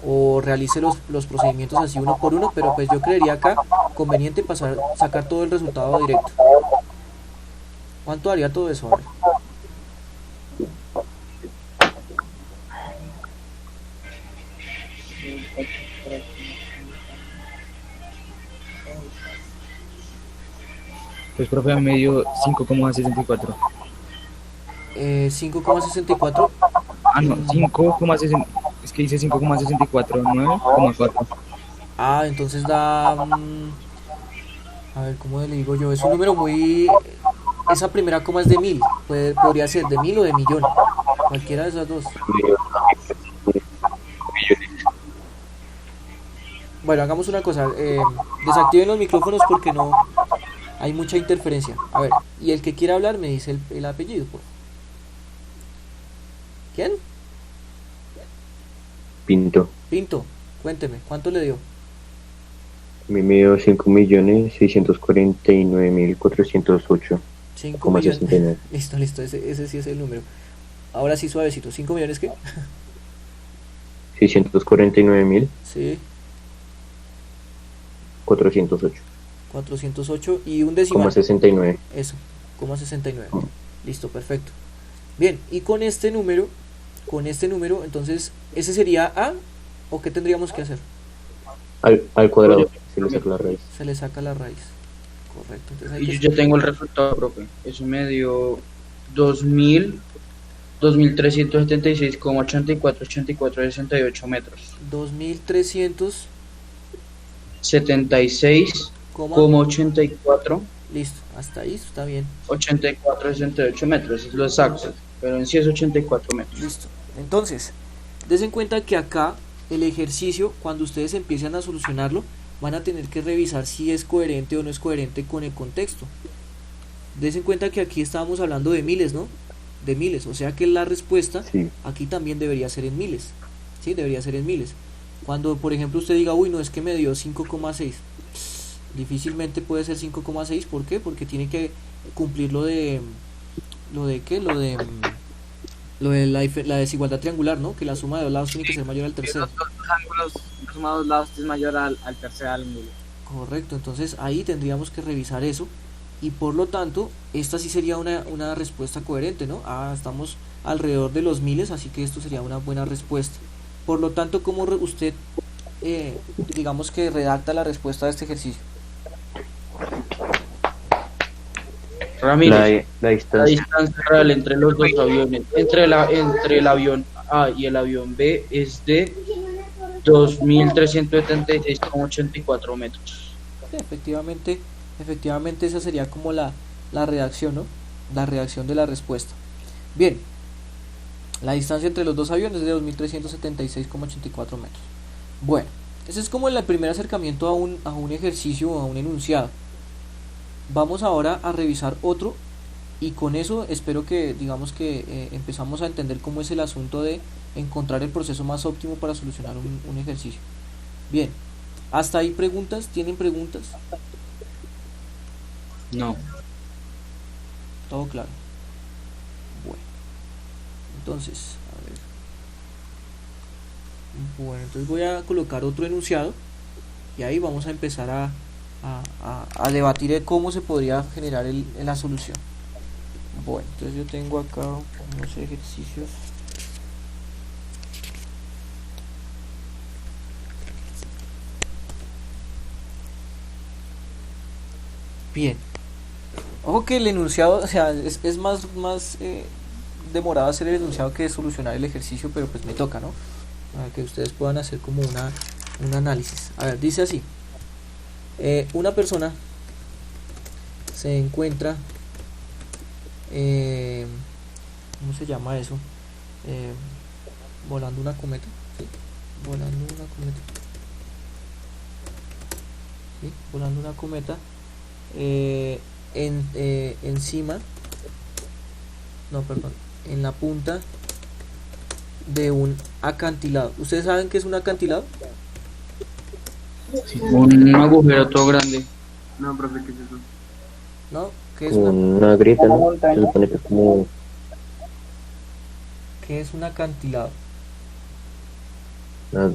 O realice los procedimientos así uno por uno, pero pues yo creería acá conveniente sacar todo el resultado directo. ¿Cuánto haría todo eso? A ver. Pues profe, a medio 5,64. 5,64. Ah, no, 5,60. Es que dice 5,64, 9,4. Ah, entonces da... a ver, ¿cómo le digo yo? Es un número muy... Esa primera coma es de 1000. Podría ser de 1000 o de millón. Cualquiera de esas dos. Bueno, hagamos una cosa. Desactiven los micrófonos porque no... Hay mucha interferencia. A ver, y el que quiera hablar me dice el apellido, por favor. ¿Quién? Pinto. Pinto, cuénteme, ¿cuánto le dio? Me dio 5.649.408. 5 millones. Listo, ese sí es el número. Ahora sí, suavecito. ¿5 millones qué? 649.408. Sí. 408 y un decimal. 69. Eso, 69. Listo, perfecto. Bien, y con este número, entonces, ¿ese sería A o qué tendríamos que hacer? Al cuadrado, se le saca la raíz. Se le saca la raíz. Correcto. Entonces Y yo ya tengo el resultado, profe. Eso me dio 2.376,84 metros. 2.300 76,84. Listo, hasta ahí está bien. 84,68 metros, es lo exacto, pero en sí es 84 metros. Listo. Entonces, des en cuenta que acá el ejercicio, cuando ustedes empiezan a solucionarlo, van a tener que revisar si es coherente o no es coherente con el contexto. Des en cuenta que aquí estábamos hablando de miles, ¿no? De miles, o sea que la respuesta aquí también debería ser en miles. Sí, debería ser en miles. Cuando, por ejemplo, usted diga, uy, no, es que me dio 5,6. Difícilmente puede ser 5,6. ¿Por qué? Porque tiene que cumplir lo de ¿qué? Lo de la desigualdad triangular, ¿no? Que la suma de dos lados tiene que ser mayor al tercero. Los dos ángulos, la suma de dos lados es mayor al tercer ángulo. Correcto, entonces ahí tendríamos que revisar eso. Y por lo tanto, esta sí sería una respuesta coherente, ¿no? Estamos alrededor de los miles, así que esto sería una buena respuesta. Por lo tanto, ¿cómo usted, digamos que redacta la respuesta de este ejercicio? Ramírez, La distancia real entre los dos aviones, entre el avión A y el avión B es de 2.376,84 metros. Sí, efectivamente esa sería como la redacción, ¿no? La redacción de la respuesta. Bien, la distancia entre los dos aviones es de 2.376,84 metros. Bueno, Ese es como el primer acercamiento a un ejercicio o a un enunciado. Vamos ahora a revisar otro y con eso espero que digamos que empezamos a entender cómo es el asunto de encontrar el proceso más óptimo para solucionar un ejercicio. Bien, hasta ahí preguntas, ¿tienen preguntas? No. Todo claro. Bueno, entonces, a ver. Bueno, entonces voy a colocar otro enunciado y ahí vamos a empezar a debatir de cómo se podría generar la solución. Bueno, entonces yo tengo acá unos ejercicios. Bien. Ojo que el enunciado, o sea, es más demorado hacer el enunciado que solucionar el ejercicio, pero pues me toca, ¿no? Para que ustedes puedan hacer como un análisis. A ver, dice así. Una persona se encuentra, ¿cómo se llama eso? Volando una cometa, ¿sí? Volando una cometa. ¿Sí? Volando una cometa. Encima, no, perdón, en la punta de un acantilado. ¿Ustedes saben qué es un acantilado? Un agujero todo grande. No, profe, ¿qué es eso? ¿No? ¿Qué es una grieta, ¿no? Se supone que es como... ¿Qué es un acantilado?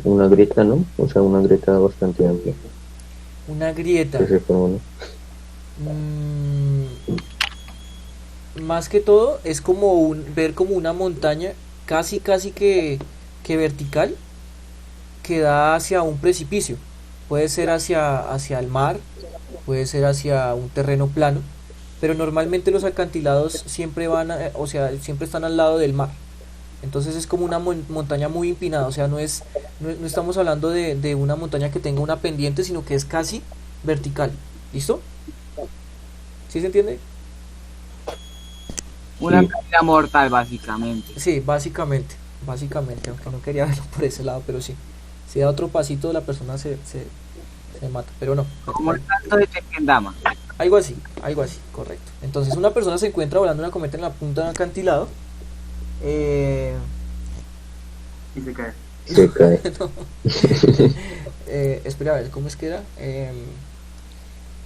Una grieta, ¿no? O sea, una grieta bastante amplia. Una grieta. Que se forma, ¿no? Más que todo es como ver como una montaña casi que vertical que da hacia un precipicio. Puede ser hacia el mar, puede ser hacia un terreno plano, pero normalmente los acantilados siempre o sea, siempre están al lado del mar. Entonces es como una montaña muy empinada, o sea, no estamos hablando de una montaña que tenga una pendiente, sino que es casi vertical. ¿Listo? ¿Sí se entiende? Una caída mortal, básicamente. Sí, básicamente, aunque no quería verlo por ese lado, pero sí. Si da otro pasito, la persona se mata, pero no. Como el salto de Tequendama. Algo así, correcto. Entonces una persona se encuentra volando una cometa en la punta de un acantilado. Y se cae. Se cae. No. Espera a ver, ¿cómo es que era?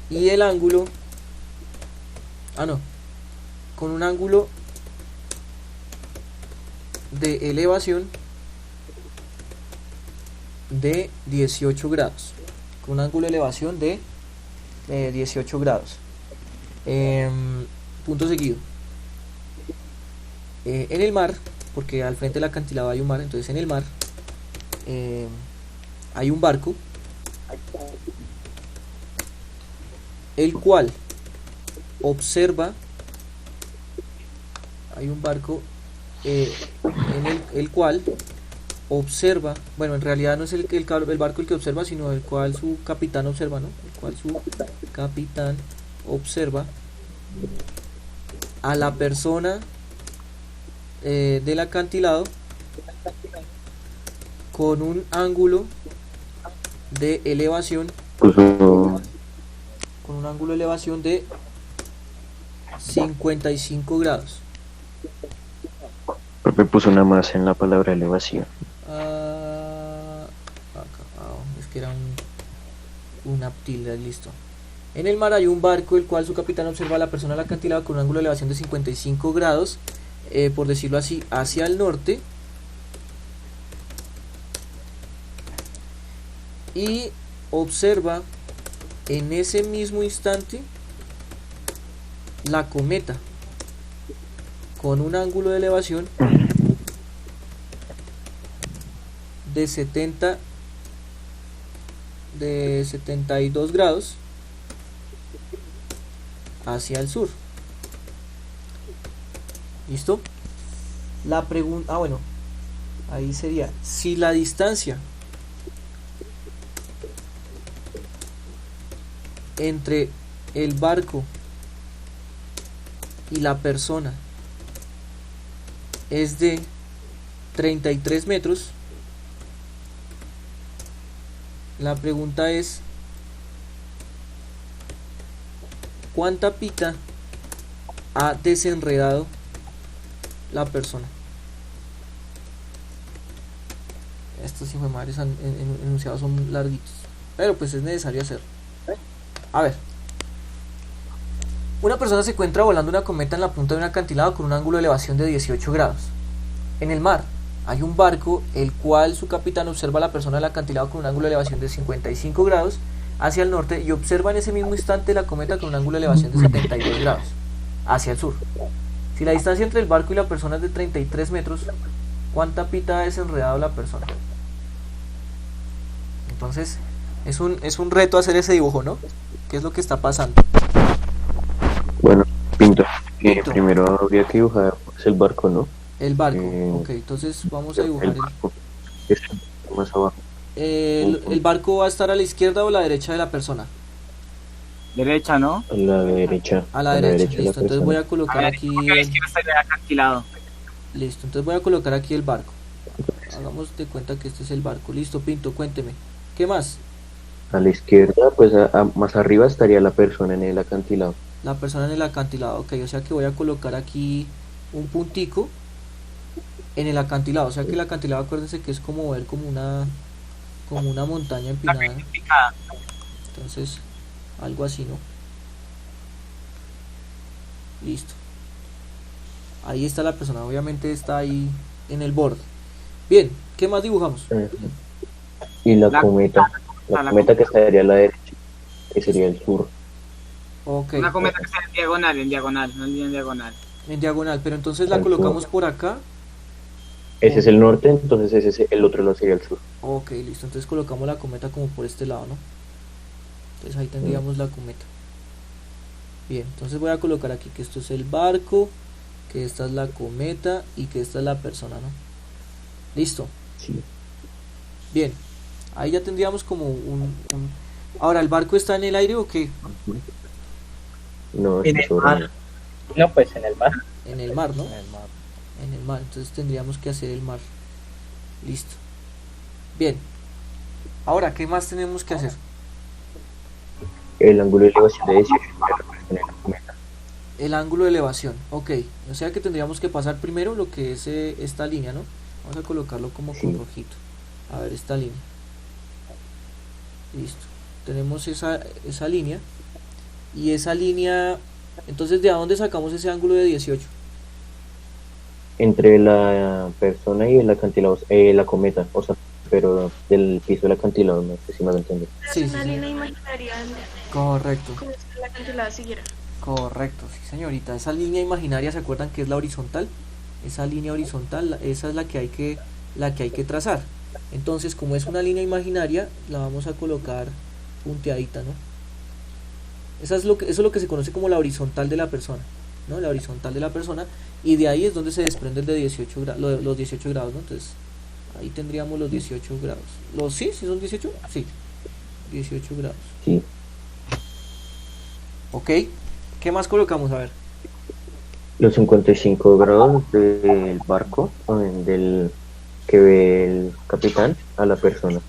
Y el ángulo... no. Con un ángulo de elevación de 18 grados. Con un ángulo de elevación de 18 grados. Punto seguido. En el mar, porque al frente del acantilado hay un mar, entonces en el mar hay un barco, el cual observa, hay un barco en el cual observa, bueno, en realidad no es el barco el que observa, sino el cual su capitán observa, ¿no? El cual su capitán observa a la persona del acantilado con un ángulo de elevación de 55 grados. Me puso una más en la palabra elevación. Es que era una tilde, listo. En el mar hay un barco el cual su capitán observa a la persona del acantilado con un ángulo de elevación de 55 grados, por decirlo así, hacia el norte, y observa en ese mismo instante la cometa con un ángulo de elevación de 72 grados hacia el sur. ¿Listo? La pregunta, bueno, ahí sería, si la distancia entre el barco y la persona es de 33 metros, La pregunta es, ¿cuánta pita ha desenredado la persona? Estos hijos de madres enunciados son larguitos, pero pues es necesario hacerlo. A ver, una persona se encuentra volando una cometa en la punta de un acantilado con un ángulo de elevación de 18 grados. En el mar hay un barco, el cual su capitán observa a la persona del acantilado con un ángulo de elevación de 55 grados hacia el norte y observa en ese mismo instante la cometa con un ángulo de elevación de 72 grados hacia el sur. Si la distancia entre el barco y la persona es de 33 metros, ¿cuánta pita ha desenredado la persona? Entonces, es un reto hacer ese dibujo, ¿no? ¿Qué es lo que está pasando? Bueno, Pinto, primero habría que dibujar pues, el barco, ¿no? El barco, ok, entonces vamos a dibujar el barco. Es más abajo. ¿El barco va a estar a la izquierda o a la derecha de la persona? Derecha, ¿no? A la derecha. A la derecha, listo, entonces voy a colocar aquí... A la izquierda está el acantilado. Listo, entonces voy a colocar aquí el barco. Hagamos de cuenta que este es el barco. Listo, Pinto, cuénteme. ¿Qué más? A la izquierda, pues más arriba estaría la persona en el acantilado. La persona en el acantilado, ok, o sea que voy a colocar aquí un puntico en el acantilado, o sea que el acantilado, acuérdense que es como ver como una montaña empinada. Entonces, algo así, ¿no? Listo. Ahí está la persona, obviamente está ahí en el borde. Bien, ¿qué más dibujamos? Y la cometa. La cometa que estaría a la derecha, que sería el sur. Okay. Una cometa que está en diagonal, no en diagonal. En diagonal, pero entonces la colocamos por acá. Ese es el norte, entonces ese es el otro lado sería el sur. Ok, listo, entonces colocamos la cometa como por este lado, ¿no? Entonces ahí tendríamos la cometa. Bien, entonces voy a colocar aquí que esto es el barco, que esta es la cometa y que esta es la persona, ¿no? Listo. Sí. Bien, ahí ya tendríamos como Ahora, ¿el barco está en el aire o qué? No, en el mar. No, pues en el mar. En el mar, ¿no? En el mar. En el mar, entonces tendríamos que hacer el mar. Listo. Bien. Ahora, ¿qué más tenemos que hacer? El ángulo de elevación de 18 en la cometa. El ángulo de elevación, ok. O sea que tendríamos que pasar primero lo que es esta línea, ¿no? Vamos a colocarlo como con rojito. A ver, esta línea. Listo. Tenemos esa línea. Y esa línea... Entonces, ¿de dónde sacamos ese ángulo de 18? Entre la persona y el acantilado, la cometa, o sea, pero del piso del acantilado, no sé si me lo entiendes. Sí, Es una sí, línea imaginaria. correcto. Como si el acantilado siguiera. Correcto, sí señorita. Esa línea imaginaria, ¿se acuerdan que es la horizontal? Esa línea horizontal, esa es la que hay que trazar. Entonces, como es una línea imaginaria, la vamos a colocar punteadita, ¿no? Eso es lo que se conoce como la horizontal de la persona, ¿no? La horizontal de la persona, y de ahí es donde se desprende el de 18 los 18 grados, ¿no? Entonces, ahí tendríamos los 18 grados. ¿Sí son 18? Sí, 18 grados. Sí. Ok, ¿qué más colocamos? A ver. Los 55 grados del barco, del que ve el capitán a la persona.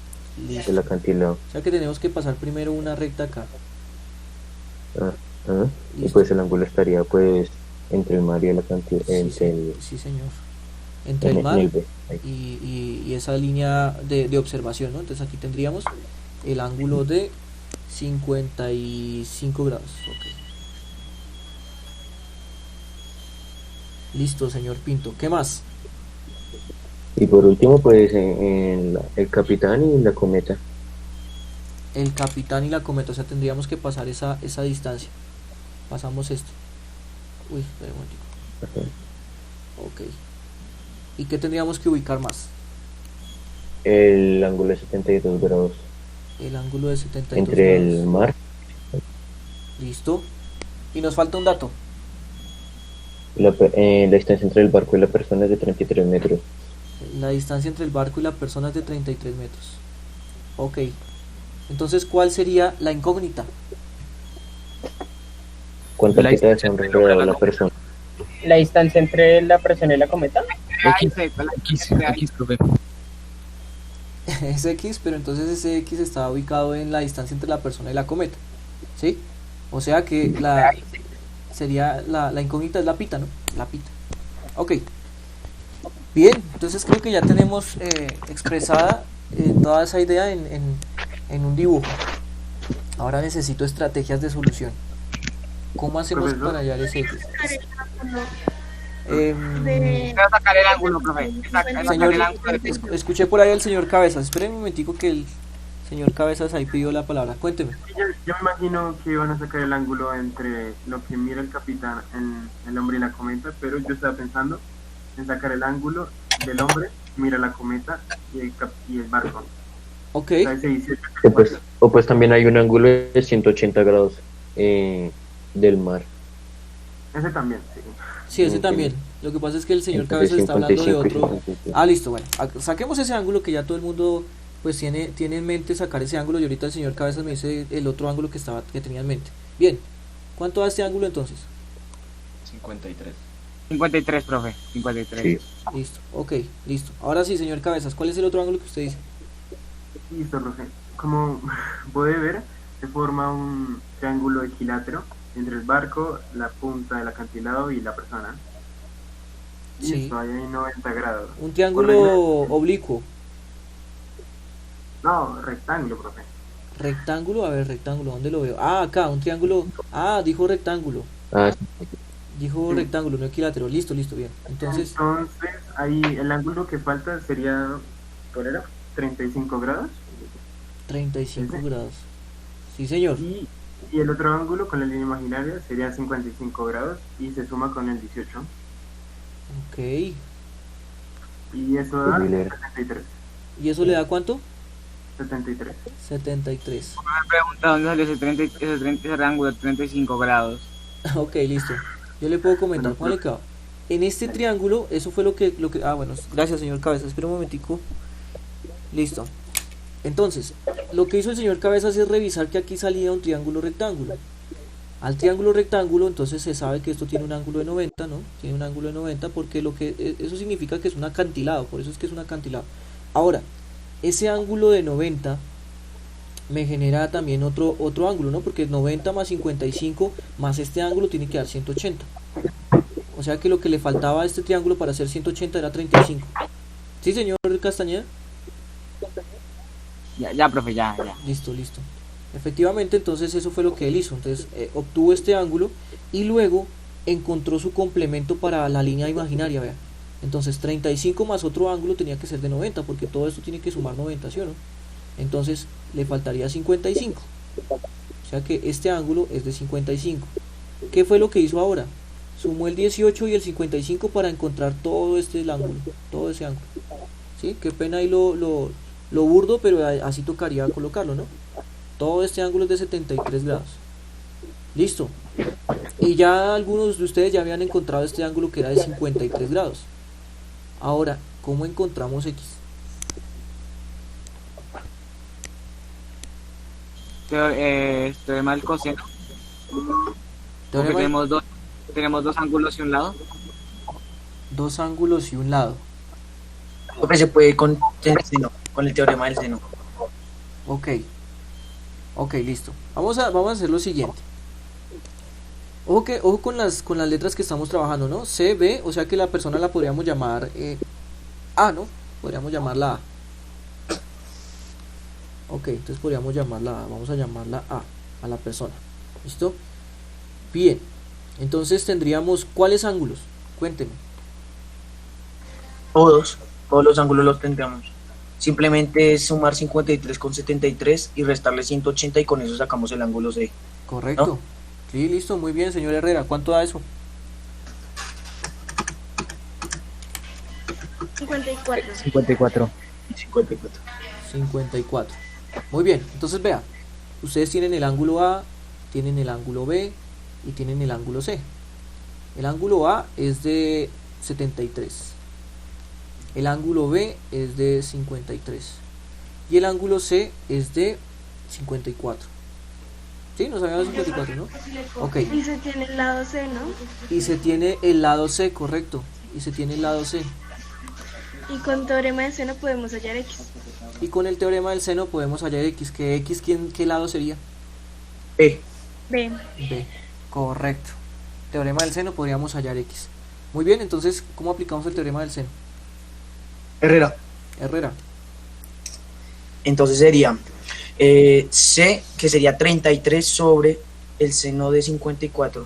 Listo. Del acantilado. O sea que tenemos que pasar primero una recta acá. Y pues el ángulo estaría pues entre el mar y el acantilado. Sí, señor. Entre el mar y esa línea de observación, ¿no? Entonces aquí tendríamos el ángulo de 55 grados. Okay. Listo, señor Pinto. ¿Qué más? Y por último pues el capitán y la cometa. El capitán y la cometa, o sea, tendríamos que pasar esa distancia. Pasamos esto. Uy, espera un momentico. Ok. ¿Y qué tendríamos que ubicar más? El ángulo de 72 grados. El ángulo de 72 entre grados. El mar. Listo. Y nos falta un dato. La distancia entre el barco y la persona es de 33 metros. La distancia entre el barco y la persona es de 33 metros. Ok. Entonces, ¿cuál sería la incógnita? ¿Cuánta pita desenredó la persona? La distancia entre la persona y la cometa. X, profe. es X, pero entonces ese X está ubicado en la distancia entre la persona y la cometa, ¿sí? O sea que sería la incógnita es la pita, ¿no? La pita. Ok. Bien, entonces creo que ya tenemos expresada toda esa idea en un dibujo. Ahora necesito estrategias de solución. ¿Cómo hacemos para hallar ese X? Sacar el ángulo, profe. Señor, escuché por ahí al señor Cabezas. Esperen un momentico que el señor Cabezas ahí pidió la palabra. Cuénteme. Yo me imagino que van a sacar el ángulo entre lo que mira el capitán, el hombre y la cometa, pero yo estaba pensando en sacar el ángulo del hombre, mira la cometa y el barco. Ok. O sea, ese 18 O pues también hay un ángulo de 180 grados del mar. Ese también, sí. Sí, ese también. Lo que pasa es que el señor Cabezas está hablando de otro. Ah, listo, bueno. Saquemos ese ángulo que ya todo el mundo pues tiene en mente sacar ese ángulo y ahorita el señor Cabezas me dice el otro ángulo que tenía en mente. Bien. ¿Cuánto da este ángulo entonces? 53. 53, profe. 53. Sí. Listo. Ok, listo. Ahora sí, señor Cabezas, ¿cuál es el otro ángulo que usted dice? Listo, profe. Como puede ver, se forma un triángulo equilátero entre el barco, la punta del acantilado y la persona. Y Sí. esto hay 90 grados. Un triángulo oblicuo. No, rectángulo, profe. Rectángulo, a ver, rectángulo, ¿dónde lo veo? Ah, acá, un triángulo. Ah, dijo rectángulo. Dijo rectángulo, no equilátero. Listo, bien. Entonces, ahí el ángulo que falta sería, ¿cuál era? 35 grados. 35 grados. Sí, señor. Y el otro ángulo con la línea imaginaria sería 55 grados y se suma con el 18. Ok. Y eso da 73. ¿Y eso le da cuánto? 73. 73. Me pregunta dónde salió ese ángulo de 35 grados. Ok, listo. Yo le puedo comentar, póngale acá. En este triángulo, eso fue lo que ah, bueno, gracias señor Cabezas, espera un momentico. Listo. Entonces, lo que hizo el señor Cabezas es revisar que aquí salía un triángulo rectángulo. Al triángulo rectángulo, entonces se sabe que esto tiene un ángulo de 90, ¿no? Tiene un ángulo de 90 porque eso significa que es un acantilado, por eso es que es un acantilado. Ahora, ese ángulo de 90 me genera también otro ángulo, ¿no? Porque 90 más 55 más este ángulo tiene que dar 180. O sea que lo que le faltaba a este triángulo para hacer 180 era 35. ¿Sí, señor Castañeda? Ya, profe, ya. Listo. Efectivamente, entonces eso fue lo que él hizo. Entonces obtuvo este ángulo y luego encontró su complemento para la línea imaginaria, vea. Entonces 35 más otro ángulo tenía que ser de 90 porque todo esto tiene que sumar 90, ¿sí o no? Entonces le faltaría 55. O sea que este ángulo es de 55. ¿Qué fue lo que hizo ahora? Sumó el 18 y el 55 para encontrar todo ese ángulo. ¿Sí? Qué pena ahí lo burdo, pero así tocaría colocarlo, ¿no? Todo este ángulo es de 73 grados. Listo. Y ya algunos de ustedes ya habían encontrado este ángulo que era de 53 grados. Ahora, ¿cómo encontramos X? Teorema del coseno. Porque tenemos dos ángulos y un lado. Dos ángulos y un lado. Porque se puede con el seno, con el teorema del seno. Ok, listo. Vamos a hacer lo siguiente. Ojo con las letras que estamos trabajando, ¿no? C, B, o sea que la persona la podríamos llamar A, ¿no? Podríamos llamarla A. Ok, entonces podríamos llamarla A. Vamos a llamarla a la persona. ¿Listo? Bien. Entonces tendríamos, ¿cuáles ángulos? Cuéntenme. Todos los ángulos los tendríamos. Simplemente es sumar 53 con 73 y restarle 180 y con eso sacamos el ángulo C. Correcto. ¿No? Sí, listo, muy bien, señor Herrera. ¿Cuánto da eso? 54. 54. Muy bien, entonces vea. Ustedes tienen el ángulo A, tienen el ángulo B y tienen el ángulo C. El ángulo A es de 73. El ángulo B es de 53. Y el ángulo C es de 54. ¿Sí? Nos habíamos 54, ¿no? Ok. Y se tiene el lado C, ¿no? Y se tiene el lado C, correcto. Y se tiene el lado C. Y con teorema de seno podemos hallar X. Y con el teorema del seno podemos hallar x, que x, ¿qué lado sería? B. B. B, correcto. Teorema del seno podríamos hallar x. Muy bien, entonces, ¿cómo aplicamos el teorema del seno? Herrera. Herrera. Entonces sería C, que sería 33 sobre el seno de 54.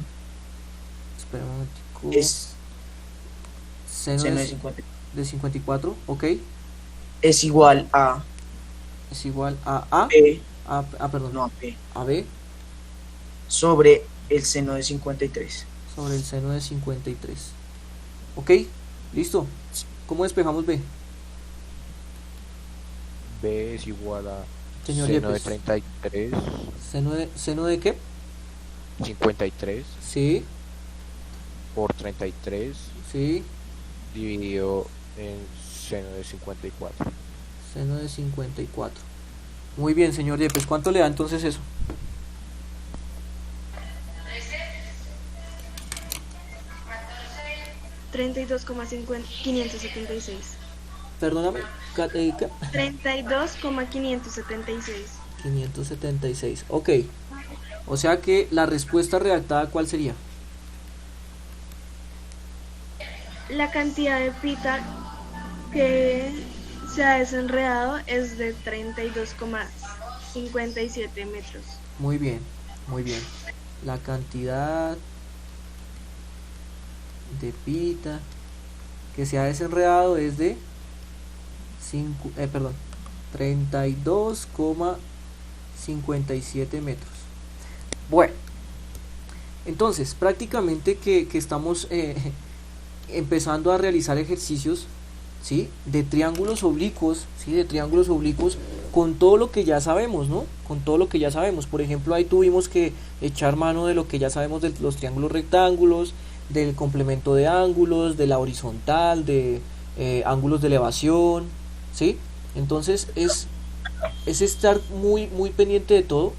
Espera un momentico. Es Seno seno de, de 50. de 54, ok. Es igual a Es igual a A, B, perdón, no a B, a B sobre el seno de 53. sobre el seno de 53. Ok, listo. ¿Cómo despejamos B? B es igual a Señor seno de Yepes. 33, ¿Seno de qué? 53 Sí, por 33 sí, dividido en seno de 54. seno de 54. Muy bien, señor Yepes. ¿Cuánto le da entonces eso? $32,576. Perdóname, ¿qué? 32,576. 576, ok. O sea que la respuesta redactada, ¿cuál sería? La cantidad de pita que se ha desenredado es de 32,57 metros. Muy bien, muy bien. La cantidad de pita que se ha desenredado es de 32,57 metros. Bueno, entonces prácticamente que estamos empezando a realizar ejercicios, ¿sí? De triángulos oblicuos, ¿sí? De triángulos oblicuos con todo lo que ya sabemos, ¿no? Con todo lo que ya sabemos. Por ejemplo, ahí tuvimos que echar mano de lo que ya sabemos de los triángulos rectángulos, del complemento de ángulos, de la horizontal, de ángulos de elevación, ¿sí? Entonces es estar muy pendiente de todo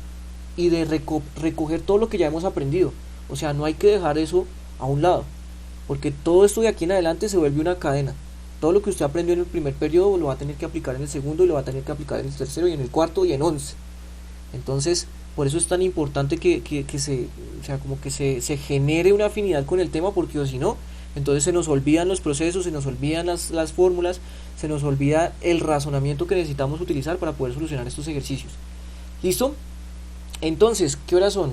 y de recoger todo lo que ya hemos aprendido. O sea, no hay que dejar eso a un lado, porque todo esto de aquí en adelante se vuelve una cadena. Todo lo que usted aprendió en el primer periodo lo va a tener que aplicar en el segundo y lo va a tener que aplicar en el tercero y en el cuarto y en 11. Entonces, por eso es tan importante que se genere una afinidad con el tema, porque si no, entonces se nos olvidan los procesos, se nos olvidan las fórmulas, se nos olvida el razonamiento que necesitamos utilizar para poder solucionar estos ejercicios. ¿Listo? Entonces, ¿qué horas son?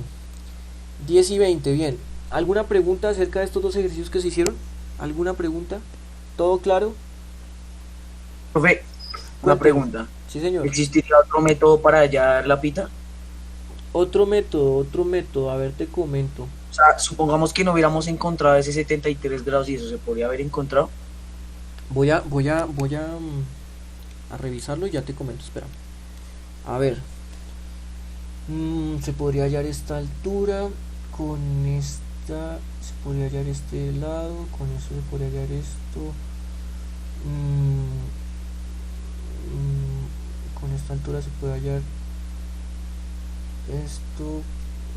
10 y 20, bien. ¿Alguna pregunta acerca de estos dos ejercicios que se hicieron? ¿Alguna pregunta? ¿Todo claro? Profe, una pregunta. Sí, señor. ¿Existiría otro método para hallar la pita? Otro método, a ver, te comento. O sea, supongamos que no hubiéramos encontrado ese 73 grados y eso se podría haber encontrado. Voy a revisarlo y ya te comento, espera. A ver. Se podría hallar esta altura con esta, se podría hallar este lado, con eso se podría hallar esto. Con esta altura se puede hallar esto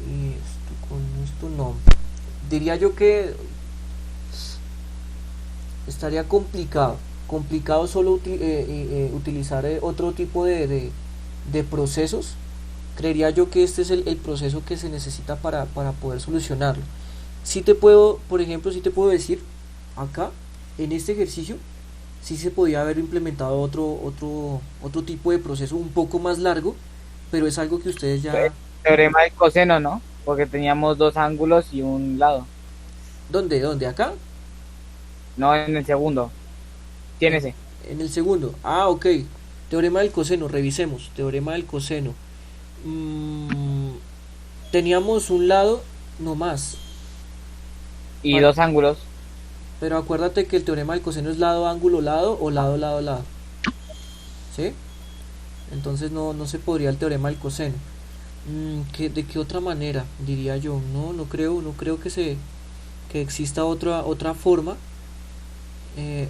y esto, con esto no. Diría yo que estaría complicado solo utilizar otro tipo de procesos. Creería yo que este es el proceso que se necesita para poder solucionarlo. Si te puedo, por ejemplo, decir acá en este ejercicio sí se podía haber implementado otro tipo de proceso un poco más largo, pero es algo que ustedes ya... Teorema del coseno, ¿no? Porque teníamos dos ángulos y un lado. ¿Dónde? ¿Acá? No, en el segundo. Tiene En el segundo. Ah, ok. Teorema del coseno, revisemos. Teorema del coseno. Teníamos un lado no más. Y dos ángulos. Pero acuérdate que el teorema del coseno es lado, ángulo, lado o lado, lado, lado. ¿Sí? Entonces no se podría el teorema del coseno. ¿De qué otra manera? Diría yo. No creo que exista otra forma.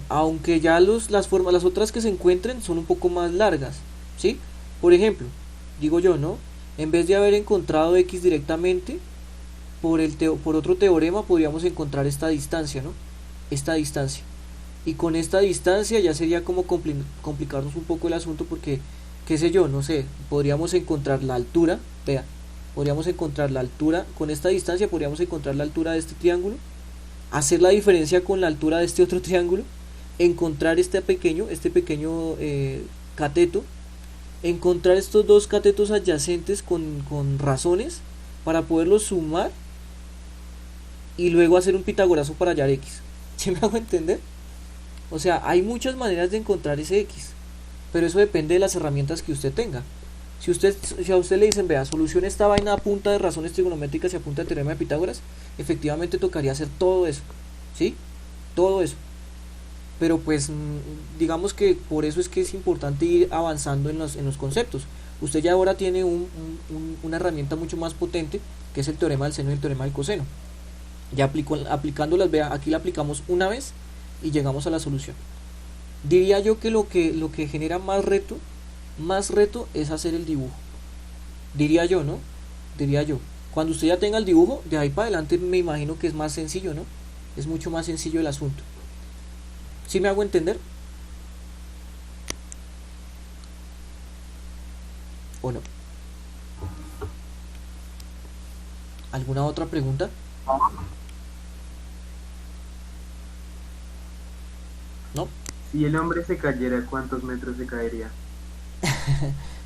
Aunque ya las otras que se encuentren son un poco más largas. ¿Sí? Por ejemplo, digo yo, ¿no? En vez de haber encontrado x directamente, por otro teorema podríamos encontrar esta distancia, ¿no? Esta distancia. Y con esta distancia ya sería como complicarnos un poco el asunto, porque qué sé yo, no sé, podríamos encontrar la altura, vea, podríamos encontrar la altura, con esta distancia podríamos encontrar la altura de este triángulo, hacer la diferencia con la altura de este otro triángulo, encontrar este pequeño cateto, encontrar estos dos catetos adyacentes con razones para poderlos sumar y luego hacer un pitagorazo para hallar x. ¿Sí me hago entender? O sea, hay muchas maneras de encontrar ese x, pero eso depende de las herramientas que usted tenga. Si a usted le dicen, vea, solucione esta vaina a punta de razones trigonométricas y a punta de teorema de Pitágoras, efectivamente tocaría hacer todo eso, ¿sí? Todo eso. Pero pues digamos que por eso es que es importante ir avanzando en los conceptos. Usted ya ahora tiene una herramienta mucho más potente, que es el teorema del seno y el teorema del coseno. Ya aplicándolas, vea, aquí la aplicamos una vez y llegamos a la solución. Diría yo que lo que genera más reto es hacer el dibujo. Diría yo, ¿no? Diría yo. Cuando usted ya tenga el dibujo, de ahí para adelante me imagino que es más sencillo, ¿no? Es mucho más sencillo el asunto. ¿Sí me hago entender? ¿O no? ¿Alguna otra pregunta? ¿No? Si el hombre se cayera, ¿cuántos metros se caería?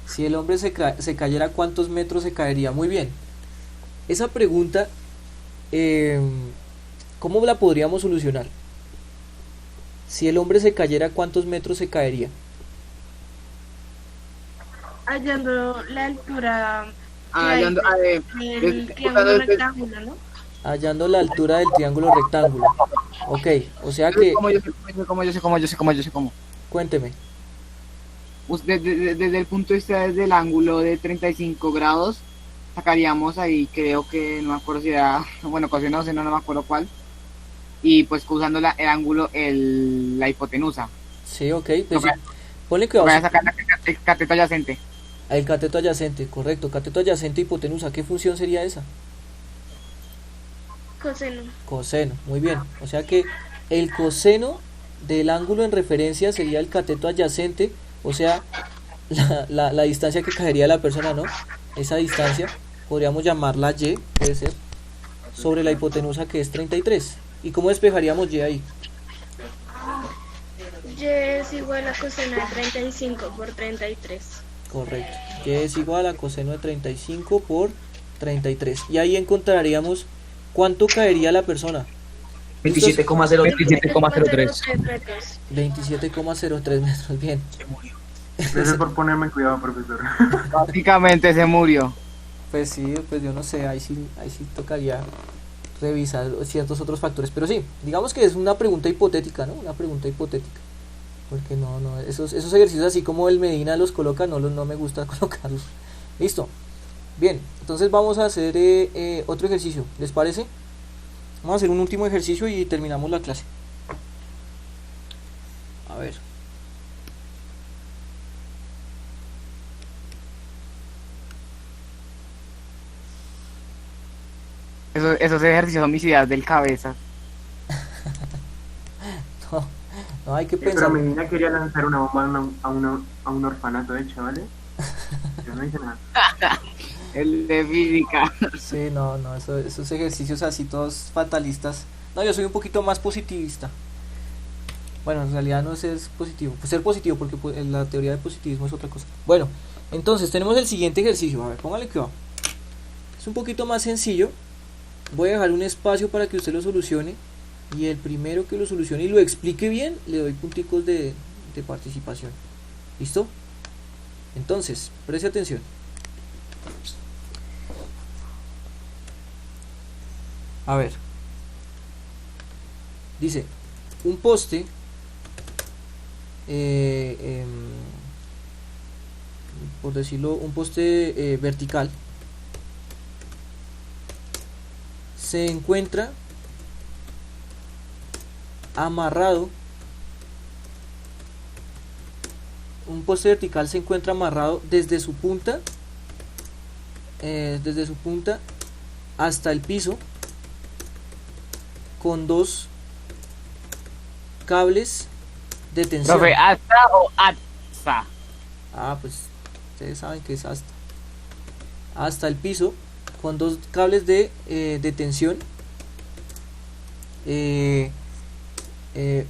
Si el hombre se cayera, ¿cuántos metros se caería? Muy bien. Esa pregunta, ¿cómo la podríamos solucionar? Si el hombre se cayera, ¿cuántos metros se caería? Hallando la altura Hallando, del triángulo rectángulo, ¿no? Hallando la altura del triángulo rectángulo. Ok, o sea que... ¿Cómo? Cuénteme. Desde el punto de vista del ángulo de 35 grados, sacaríamos ahí, creo que, no me acuerdo si era, bueno, coseno, no me acuerdo cuál, y pues usando el ángulo, la hipotenusa. Sí, ok, pues sí. Ponle que voy a sacar el cateto adyacente. El cateto adyacente, correcto, cateto adyacente, hipotenusa, ¿qué función sería esa? Coseno. Coseno, muy bien, o sea que el coseno del ángulo en referencia sería el cateto adyacente, o sea, la distancia que caería la persona, ¿no? Esa distancia, podríamos llamarla y, puede ser, sobre la hipotenusa que es 33. ¿Y cómo despejaríamos y ahí? Y es igual a coseno de 35 por 33. Correcto, y es igual a coseno de 35 por 33. Y ahí encontraríamos cuánto caería la persona. 27,03. 27,03 metros, bien. Gracias por ponerme cuidado, profesor. Básicamente se murió. Pues sí, pues yo no sé, ahí sí tocaría revisar ciertos otros factores, pero sí, digamos que es una pregunta hipotética, ¿no? Una pregunta hipotética. Porque no, esos ejercicios así como el Medina los coloca, no me gusta colocarlos. Listo. Bien, entonces vamos a hacer otro ejercicio, ¿les parece? Vamos a hacer un último ejercicio y terminamos la clase. A ver. Esos ejercicios homicidas del cabeza. No hay que Pero pensar. Medina quería lanzar una bomba a un orfanato de chavales. Yo no hice nada. El de física. Sí, no, esos ejercicios así todos fatalistas. No, yo soy un poquito más positivista. Bueno, en realidad no es positivo. Pues ser positivo, porque pues, la teoría del positivismo es otra cosa. Bueno, entonces tenemos el siguiente ejercicio. A ver, póngale que va. Es un poquito más sencillo. Voy a dejar un espacio para que usted lo solucione. Y el primero que lo solucione y lo explique bien, le doy punticos de participación. ¿Listo? Entonces, preste atención. A ver. Dice, un poste por decirlo, un poste vertical se encuentra amarrado. Un poste vertical se encuentra amarrado desde su punta hasta el piso con dos cables de tensión. Profe, ¿hasta o hasta? Ah, pues Ustedes saben que es hasta el piso, con dos cables de tensión.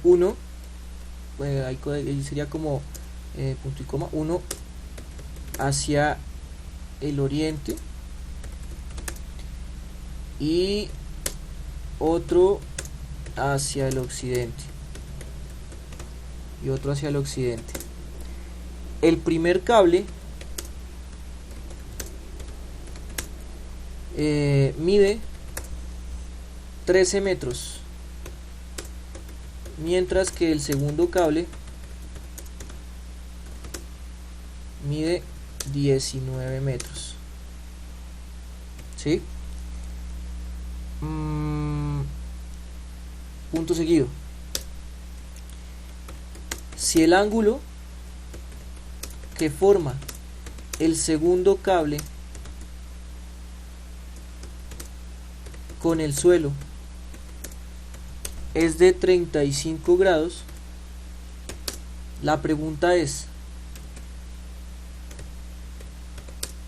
Uno, ahí sería como punto y coma, uno hacia el oriente y otro hacia el occidente, el primer cable mide 13 metros, mientras que el segundo cable mide 19 metros. ¿Sí? Punto seguido. Si el ángulo que forma el segundo cable con el suelo es de 35 grados, la pregunta es: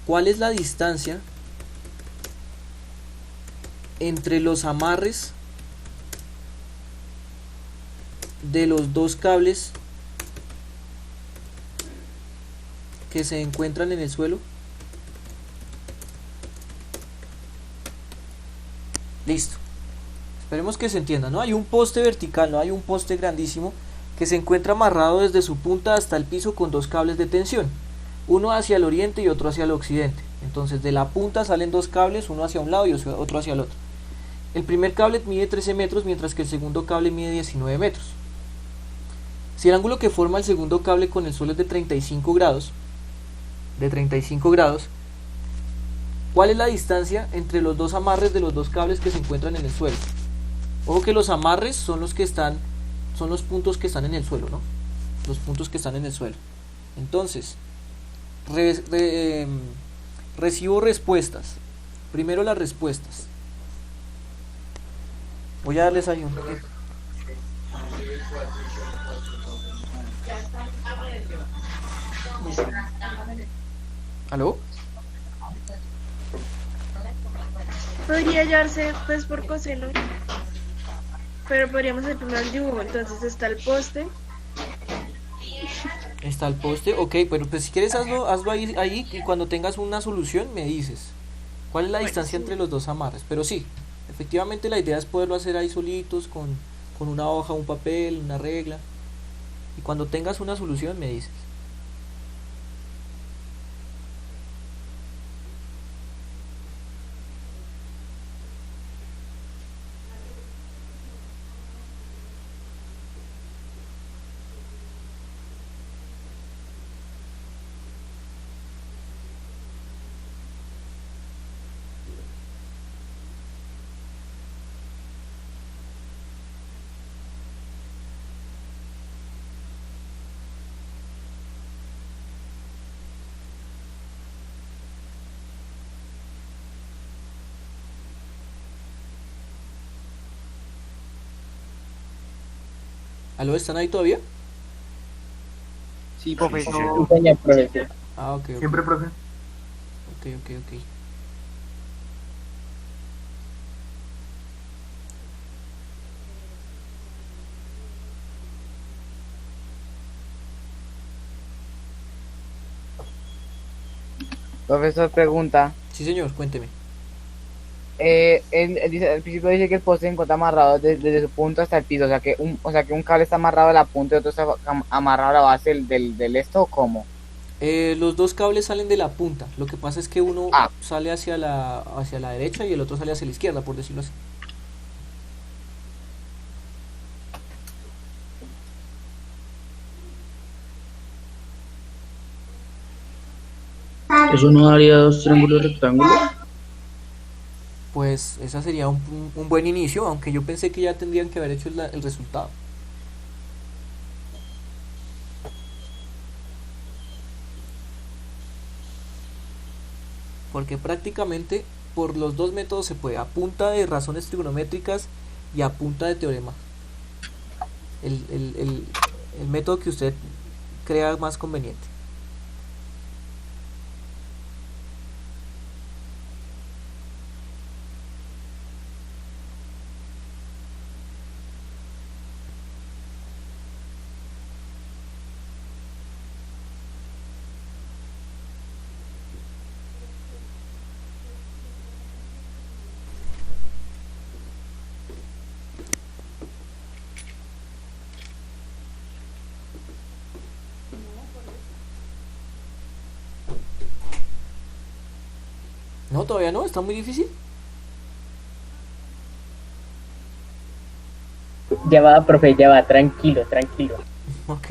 ¿cuál es la distancia entre los amarres de los dos cables que se encuentran en el suelo? Listo. Esperemos que se entienda, ¿no? Hay un poste vertical, no hay un poste grandísimo que se encuentra amarrado desde su punta hasta el piso con dos cables de tensión, uno hacia el oriente y otro hacia el occidente. Entonces de la punta salen dos cables, uno hacia un lado y otro hacia el otro. El primer cable mide 13 metros, mientras que el segundo cable mide 19 metros. Si el ángulo que forma el segundo cable con el suelo es de 35 grados, ¿cuál es la distancia entre los dos amarres de los dos cables que se encuentran en el suelo? Ojo que los amarres son los puntos que están en el suelo, ¿no? Los puntos que están en el suelo. Entonces, recibo respuestas. Primero las respuestas. Voy a darles ahí un... ¿Aló? Podría hallarse pues por coseno, pero podríamos hacer primero el dibujo. Entonces está el poste. Está el poste, ok, pero pues si quieres hazlo ahí y cuando tengas una solución me dices cuál es la distancia entre los dos amarres. Pero sí, efectivamente la idea es poderlo hacer ahí solitos con una hoja, un papel, una regla, y cuando tengas una solución me dices. ¿Aló? ¿Están ahí todavía? Sí, profesor. Ah, ok. Siempre, profe. Ok. Profesor pregunta. Sí, señor, cuénteme. Él dice, al principio dice que el poste se encuentra amarrado desde su punto hasta el piso, o sea que un cable está amarrado a la punta y otro está amarrado a la base del esto, ¿o cómo? Los dos cables salen de la punta. Lo que pasa es que uno sale hacia la derecha y el otro sale hacia la izquierda, por decirlo así. ¿Eso no daría dos triángulos rectángulos? Pues esa sería un buen inicio, aunque yo pensé que ya tendrían que haber hecho el resultado. Porque prácticamente por los dos métodos se puede, a punta de razones trigonométricas y a punta de teorema. El método que usted crea más conveniente. todavía no, está muy difícil. Ya va, profe, ya va, tranquilo, tranquilo. Ok.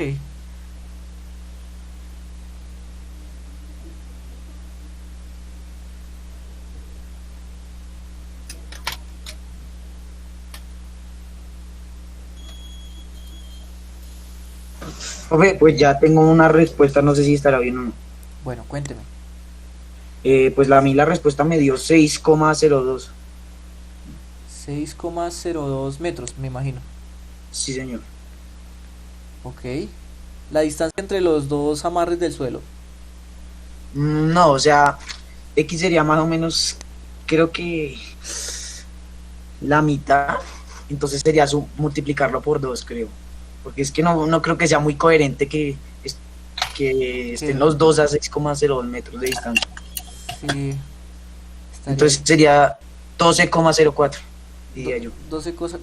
Profe, pues ya tengo una respuesta, no sé si estará bien o no. Bueno, cuénteme. Pues a mí la respuesta me dio 6,02. 6,02 metros, me imagino. Sí, señor. Ok. La distancia entre los dos amarres del suelo. No, o sea, X sería más o menos, creo que la mitad. Entonces sería multiplicarlo por 2, creo. Porque es que no creo que sea muy coherente que estén los dos a 6,02 metros de distancia. Sí. Entonces sería 12,04, diría yo. 12,04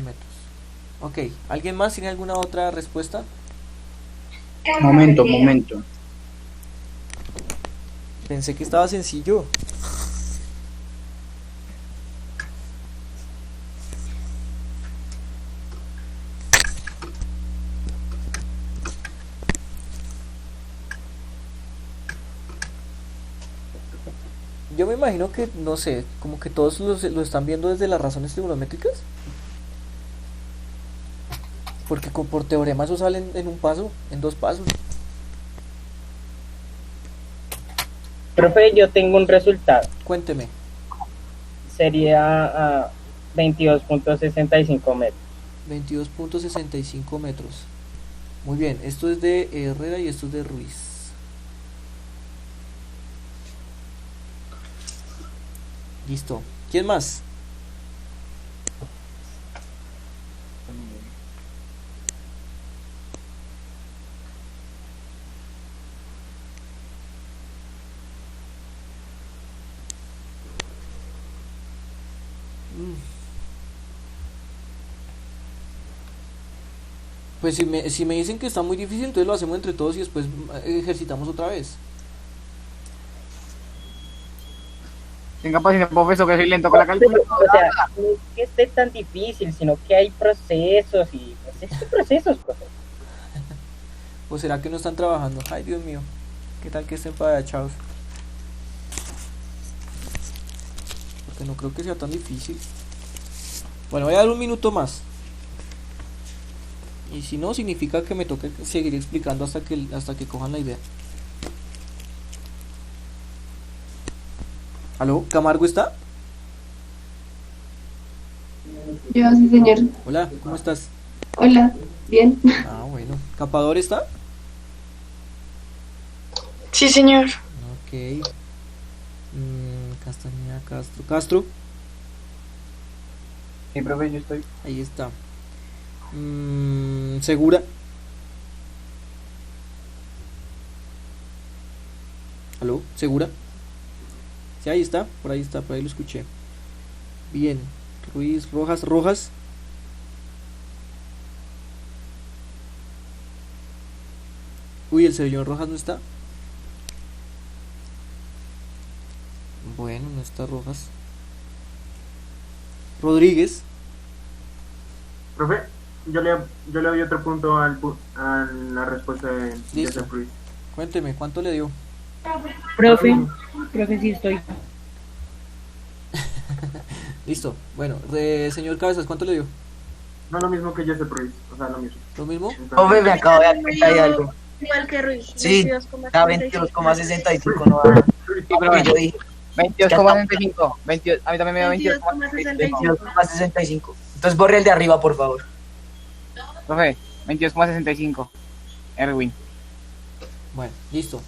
metros. Ok, ¿alguien más tiene alguna otra respuesta? Momento. Pensé que estaba sencillo. Yo me imagino que, no sé, como que todos lo están viendo desde las razones trigonométricas. Porque por teorema eso sale en un paso, en 2 pasos. Profe, yo tengo un resultado. Cuénteme. Sería 22.65 metros. 22.65 metros. Muy bien, esto es de Herrera y esto es de Ruiz. Listo. ¿Quién más? Pues si me dicen que está muy difícil, entonces lo hacemos entre todos y después ejercitamos otra vez. Tenga paciencia, profesor, que soy lento con la calculadora. O sea, no es que esté tan difícil, sino que hay procesos y procesos, profe. ¿O será que no están trabajando? Ay, Dios mío. ¿Qué tal que estén parachados? Porque no creo que sea tan difícil. Bueno, voy a dar un minuto más. Y si no, significa que me toque seguir explicando hasta que cojan la idea. ¿Aló? ¿Camargo está? Yo, sí, señor. Hola, ¿cómo estás? Hola, bien. Ah, bueno. ¿Capador está? Sí, señor. Ok. Castañeda, Castro. ¿Castro? Sí, profe, yo estoy. Ahí está. ¿Segura? ¿Aló? ¿Segura? Sí, ahí está, por ahí lo escuché. Bien. Ruiz, Rojas. Uy, el señor Rojas no está. Bueno, no está Rojas. Rodríguez. Profe, yo le doy otro punto a la respuesta de Listo. Joseph Ruiz. Cuénteme, ¿cuánto le dio? Profe, sí estoy. Listo. Bueno, señor Cabezas, ¿cuánto le dio? No lo mismo que Joseph Ruiz, o sea, lo mismo. ¿Lo mismo? Profe, me acabo de dar cuenta de algo. Igual que Ruiz. Sí, está 22,65, no va. Sí, profe, yo dije 22,65. 22, a mí también me dio 22,65. 22,65. Entonces borre el de arriba, por favor. Profe, 22,65. Erwin. Bueno, listo.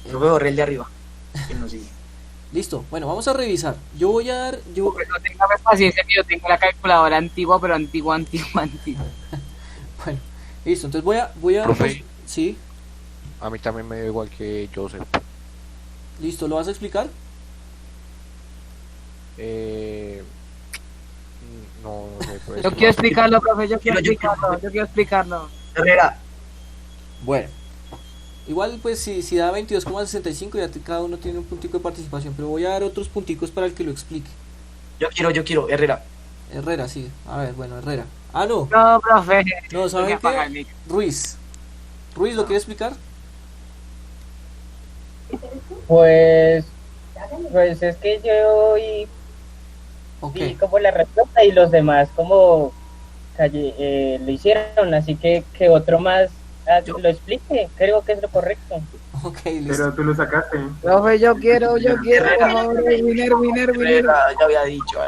Profe, borre el de arriba. Que no sigue. Listo. Bueno, vamos a revisar. Yo voy a dar... No tenga paciencia que yo tengo la calculadora antigua, pero antigua. Bueno, listo. Entonces voy a... Profe. Sí. A mí también me da igual que Joseph. Listo, ¿lo vas a explicar? No sé. Pues, Yo quiero explicarlo, profe, yo quiero explicarlo. Herrera. Bueno. Igual, pues si da 22,65 ya cada uno tiene un puntico de participación, pero voy a dar otros punticos para el que lo explique. Yo quiero, Herrera. Herrera, sí. A ver, bueno, Herrera. Ah, no. No, profe. No, ¿saben Me apaga el qué? mic. Ruiz. Ruiz, ¿lo quiere explicar? Pues es que yo vi como la respuesta y los demás como lo hicieron, así que otro más lo explique, creo que es lo correcto. Ok, listo. Pero tú lo sacaste. Profe, yo quiero, por favor, winner. Herrera, ya había dicho.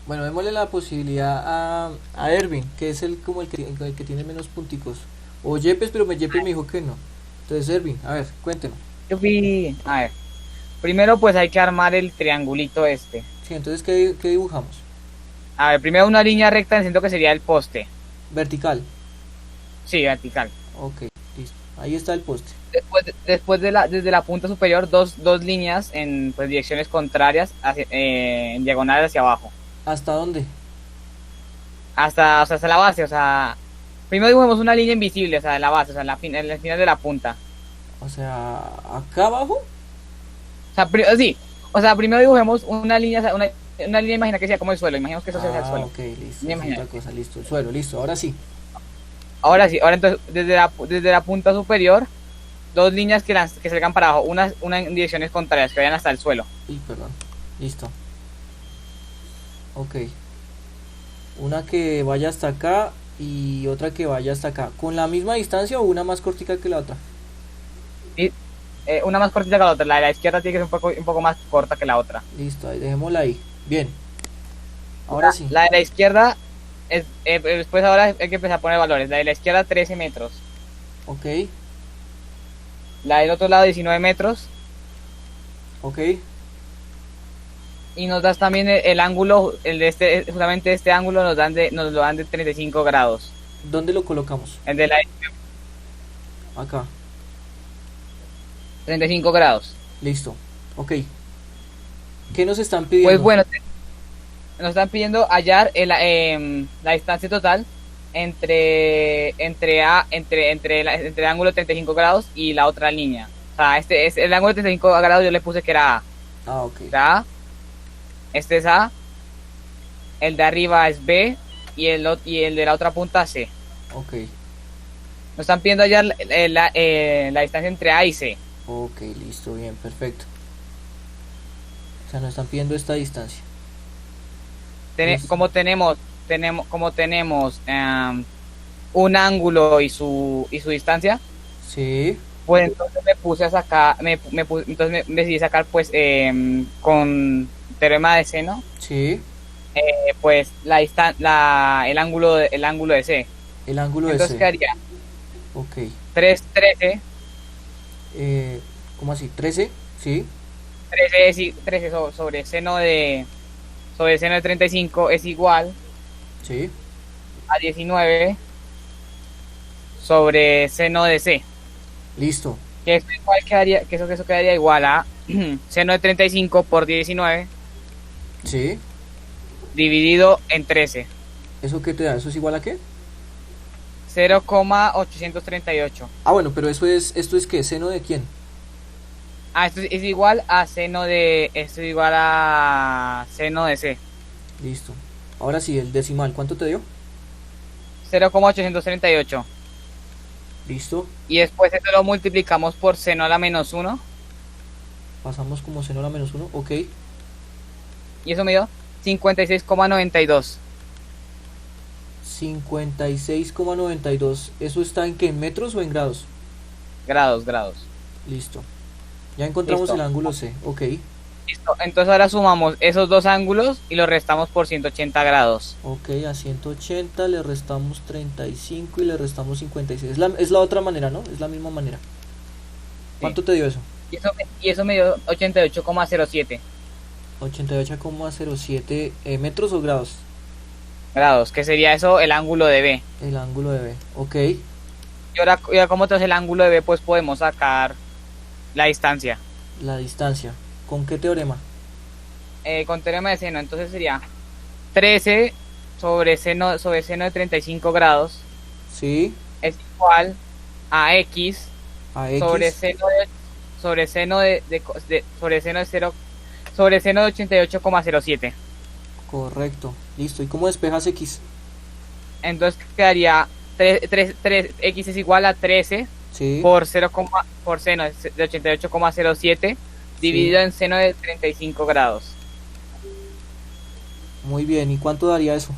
Bueno, démosle la posibilidad a Ervin, que es el que tiene menos punticos. O Yepes, pero Yepes me dijo que no. Entonces, Ervin, a ver, cuéntenos. A ver, primero pues hay que armar el triangulito este. Sí, entonces, ¿qué dibujamos? A ver, primero una línea recta, siento que sería el poste. Vertical. Sí, vertical. Ok, listo. Ahí está el poste. Después desde la punta superior, dos líneas en pues, direcciones contrarias, en diagonal hacia abajo. ¿Hasta dónde? Hasta la base, o sea, primero dibujemos una línea invisible, o sea, de la base, o sea, en el final de la punta. O sea, ¿acá abajo? O sea, sí, o sea, primero dibujemos una línea, o sea, una línea imagina que sea como el suelo, imaginemos que eso sea el suelo. Ok, listo. Otra cosa, listo, el suelo, listo, ahora sí. Ahora entonces, desde la punta superior, dos líneas que salgan para abajo, una en direcciones contrarias, que vayan hasta el suelo. Perdón, listo. Ok. Una que vaya hasta acá y otra que vaya hasta acá. ¿Con la misma distancia o una más cortica que la otra? Y, una más cortita que la otra. La de la izquierda tiene que ser un poco más corta que la otra. Listo, ahí dejémosla ahí. Bien. Ahora sí. La de la izquierda, después ahora hay que empezar a poner valores. La de la izquierda 13 metros. Ok. La del otro lado 19 metros. Ok. Y nos das también el ángulo, justamente este ángulo nos lo dan de 35 grados. ¿Dónde lo colocamos? El de la acá. 35 grados. Listo. Ok. ¿Qué nos están pidiendo? Pues bueno, nos están pidiendo hallar la distancia total entre el ángulo de 35 grados y la otra línea. O sea, el ángulo de 35 grados yo le puse que era A. Ah, ok. ¿Está? Este es A, el de arriba es B y el de la otra punta C. Ok. Nos están pidiendo hallar la distancia entre A y C. Ok, listo, bien, perfecto. O sea, nos están pidiendo esta distancia. Como tenemos un ángulo y su distancia. Sí. Pues entonces me puse a sacar, entonces me decidí sacar pues con teorema de seno. Sí. Pues el ángulo de C. El ángulo de C. Entonces quedaría. Ok. 13. ¿Cómo así? 13, sí. 13 sobre seno de 35 es igual. Sí. A 19 sobre seno de C. Listo. Que eso igual quedaría, eso quedaría igual a seno de 35 por 19. Sí. Dividido en 13. ¿Eso qué te da? ¿Eso es igual a qué? 0,838. Ah, bueno, pero ¿esto es qué? ¿Seno de quién? Esto es igual a seno de C. Listo. Ahora sí, el decimal, ¿cuánto te dio? 0,838. Listo. Y después esto lo multiplicamos por seno a la menos 1. Pasamos como seno a la menos 1, ok. Y eso me dio 56,92. 56,92. ¿Eso está en qué? ¿En metros o en grados? Grados. Listo. Ya encontramos Listo. el ángulo C, ok. Listo, entonces ahora sumamos esos dos ángulos y los restamos por 180 grados. Ok, a 180 le restamos 35 y le restamos 56. Es la otra manera, ¿no? Es la misma manera. ¿Cuánto te dio eso? Y eso me dio 88,07. 88,07 metros o grados. Grados, que sería eso el ángulo de B. El ángulo de B, ok. Y ahora como tras el ángulo de B, pues podemos sacar la distancia. La distancia. ¿Con qué teorema? Con teorema de seno, entonces sería 13 sobre seno de 35 grados. Sí. Es igual a X a X sobre seno de 0 sobre seno de 88,07. Correcto, listo. ¿Y cómo despejas X? Entonces quedaría 3x es igual a 13 Sí. por seno de 88,07 dividido en seno de 35 grados. Muy bien, ¿y cuánto daría eso?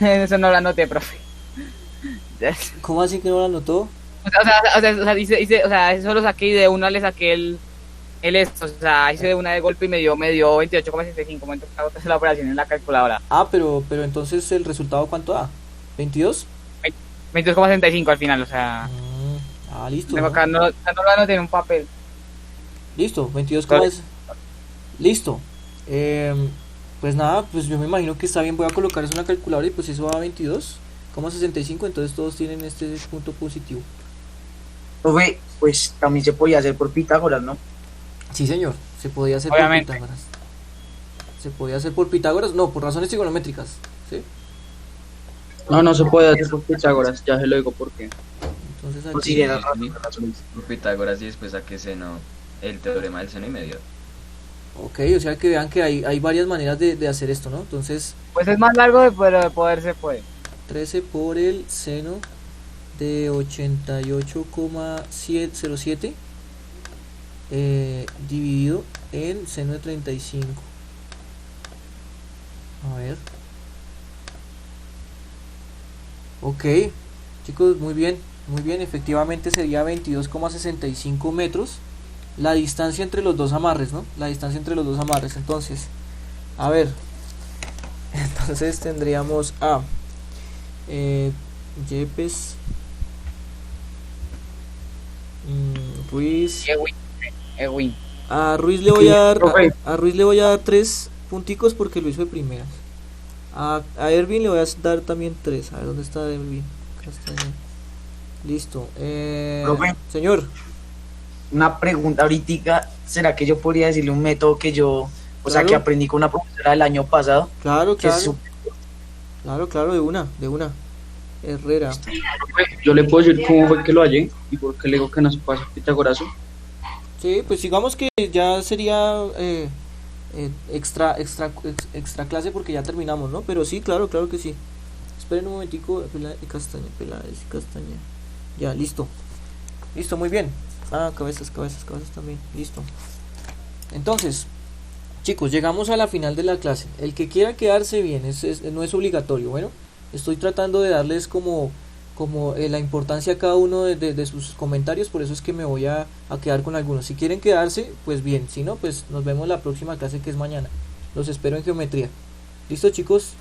Eso no lo anoté, profe. ¿Cómo así que no lo anotó? O sea, eso lo saqué y de una le saqué el esto, o sea, hice de una de golpe y me dio 28,65. Me tocó hacer la operación en la calculadora. Ah, pero entonces el resultado ¿cuánto da? ¿22? 22,65 al final, o sea. Listo. Tengo acá, no lo anoté en un papel. Listo, 22, listo. Pues nada, pues yo me imagino que está bien. Voy a colocar eso en una calculadora y pues eso va a 22,65. Entonces todos tienen este punto positivo. Profe, pues también se podía hacer por Pitágoras, ¿no? Sí, señor, se podía hacer Obviamente. por Pitágoras. Se podía hacer por Pitágoras, no, por razones trigonométricas, ¿sí? No se puede hacer por Pitágoras, ya se lo digo por qué. Entonces Pues aquí, sí, Por Pitágoras y después saqué seno, el teorema del seno y medio. ok, o sea que vean que hay varias maneras de hacer esto, ¿no? Entonces, Pues es más largo, pero de poder se puede. 13 por el seno de 88,07 dividido en seno de 35. A ver. Ok, chicos, muy bien, efectivamente sería 22,65 metros la distancia entre los dos amarres, ¿no? La distancia entre los dos amarres. Entonces, a ver, entonces tendríamos a Yepes, Ruiz. Ewin. A Ruiz le voy a dar profe. a Ruiz le voy a dar 3 punticos porque lo hizo de primeras. A Ervin le voy a dar también 3. A ver dónde está Ervin. Acá está Ervin. Listo. Profe. Señor. Una pregunta ahorita, ¿será que yo podría decirle un método que yo, o sea, Claro. que aprendí con una profesora del año pasado? Claro, Que es claro. Claro, de una. Herrera. Yo le puedo decir cómo fue que lo hallé y por qué le digo que no se pasa Pitágorazo. Sí, pues digamos que ya sería extra clase porque ya terminamos, ¿no? Pero sí, claro que sí. Esperen un momentico, Peláez y Castaña. Ya, listo, muy bien. Cabezas también, listo. Entonces, chicos, llegamos a la final de la clase. El que quiera quedarse bien, no es obligatorio. Bueno, estoy tratando de darles como la importancia a cada uno de sus comentarios, por eso es que me voy a quedar con algunos. Si quieren quedarse, pues bien, si no, pues nos vemos la próxima clase que es mañana. Los espero en geometría. ¿Listo, chicos?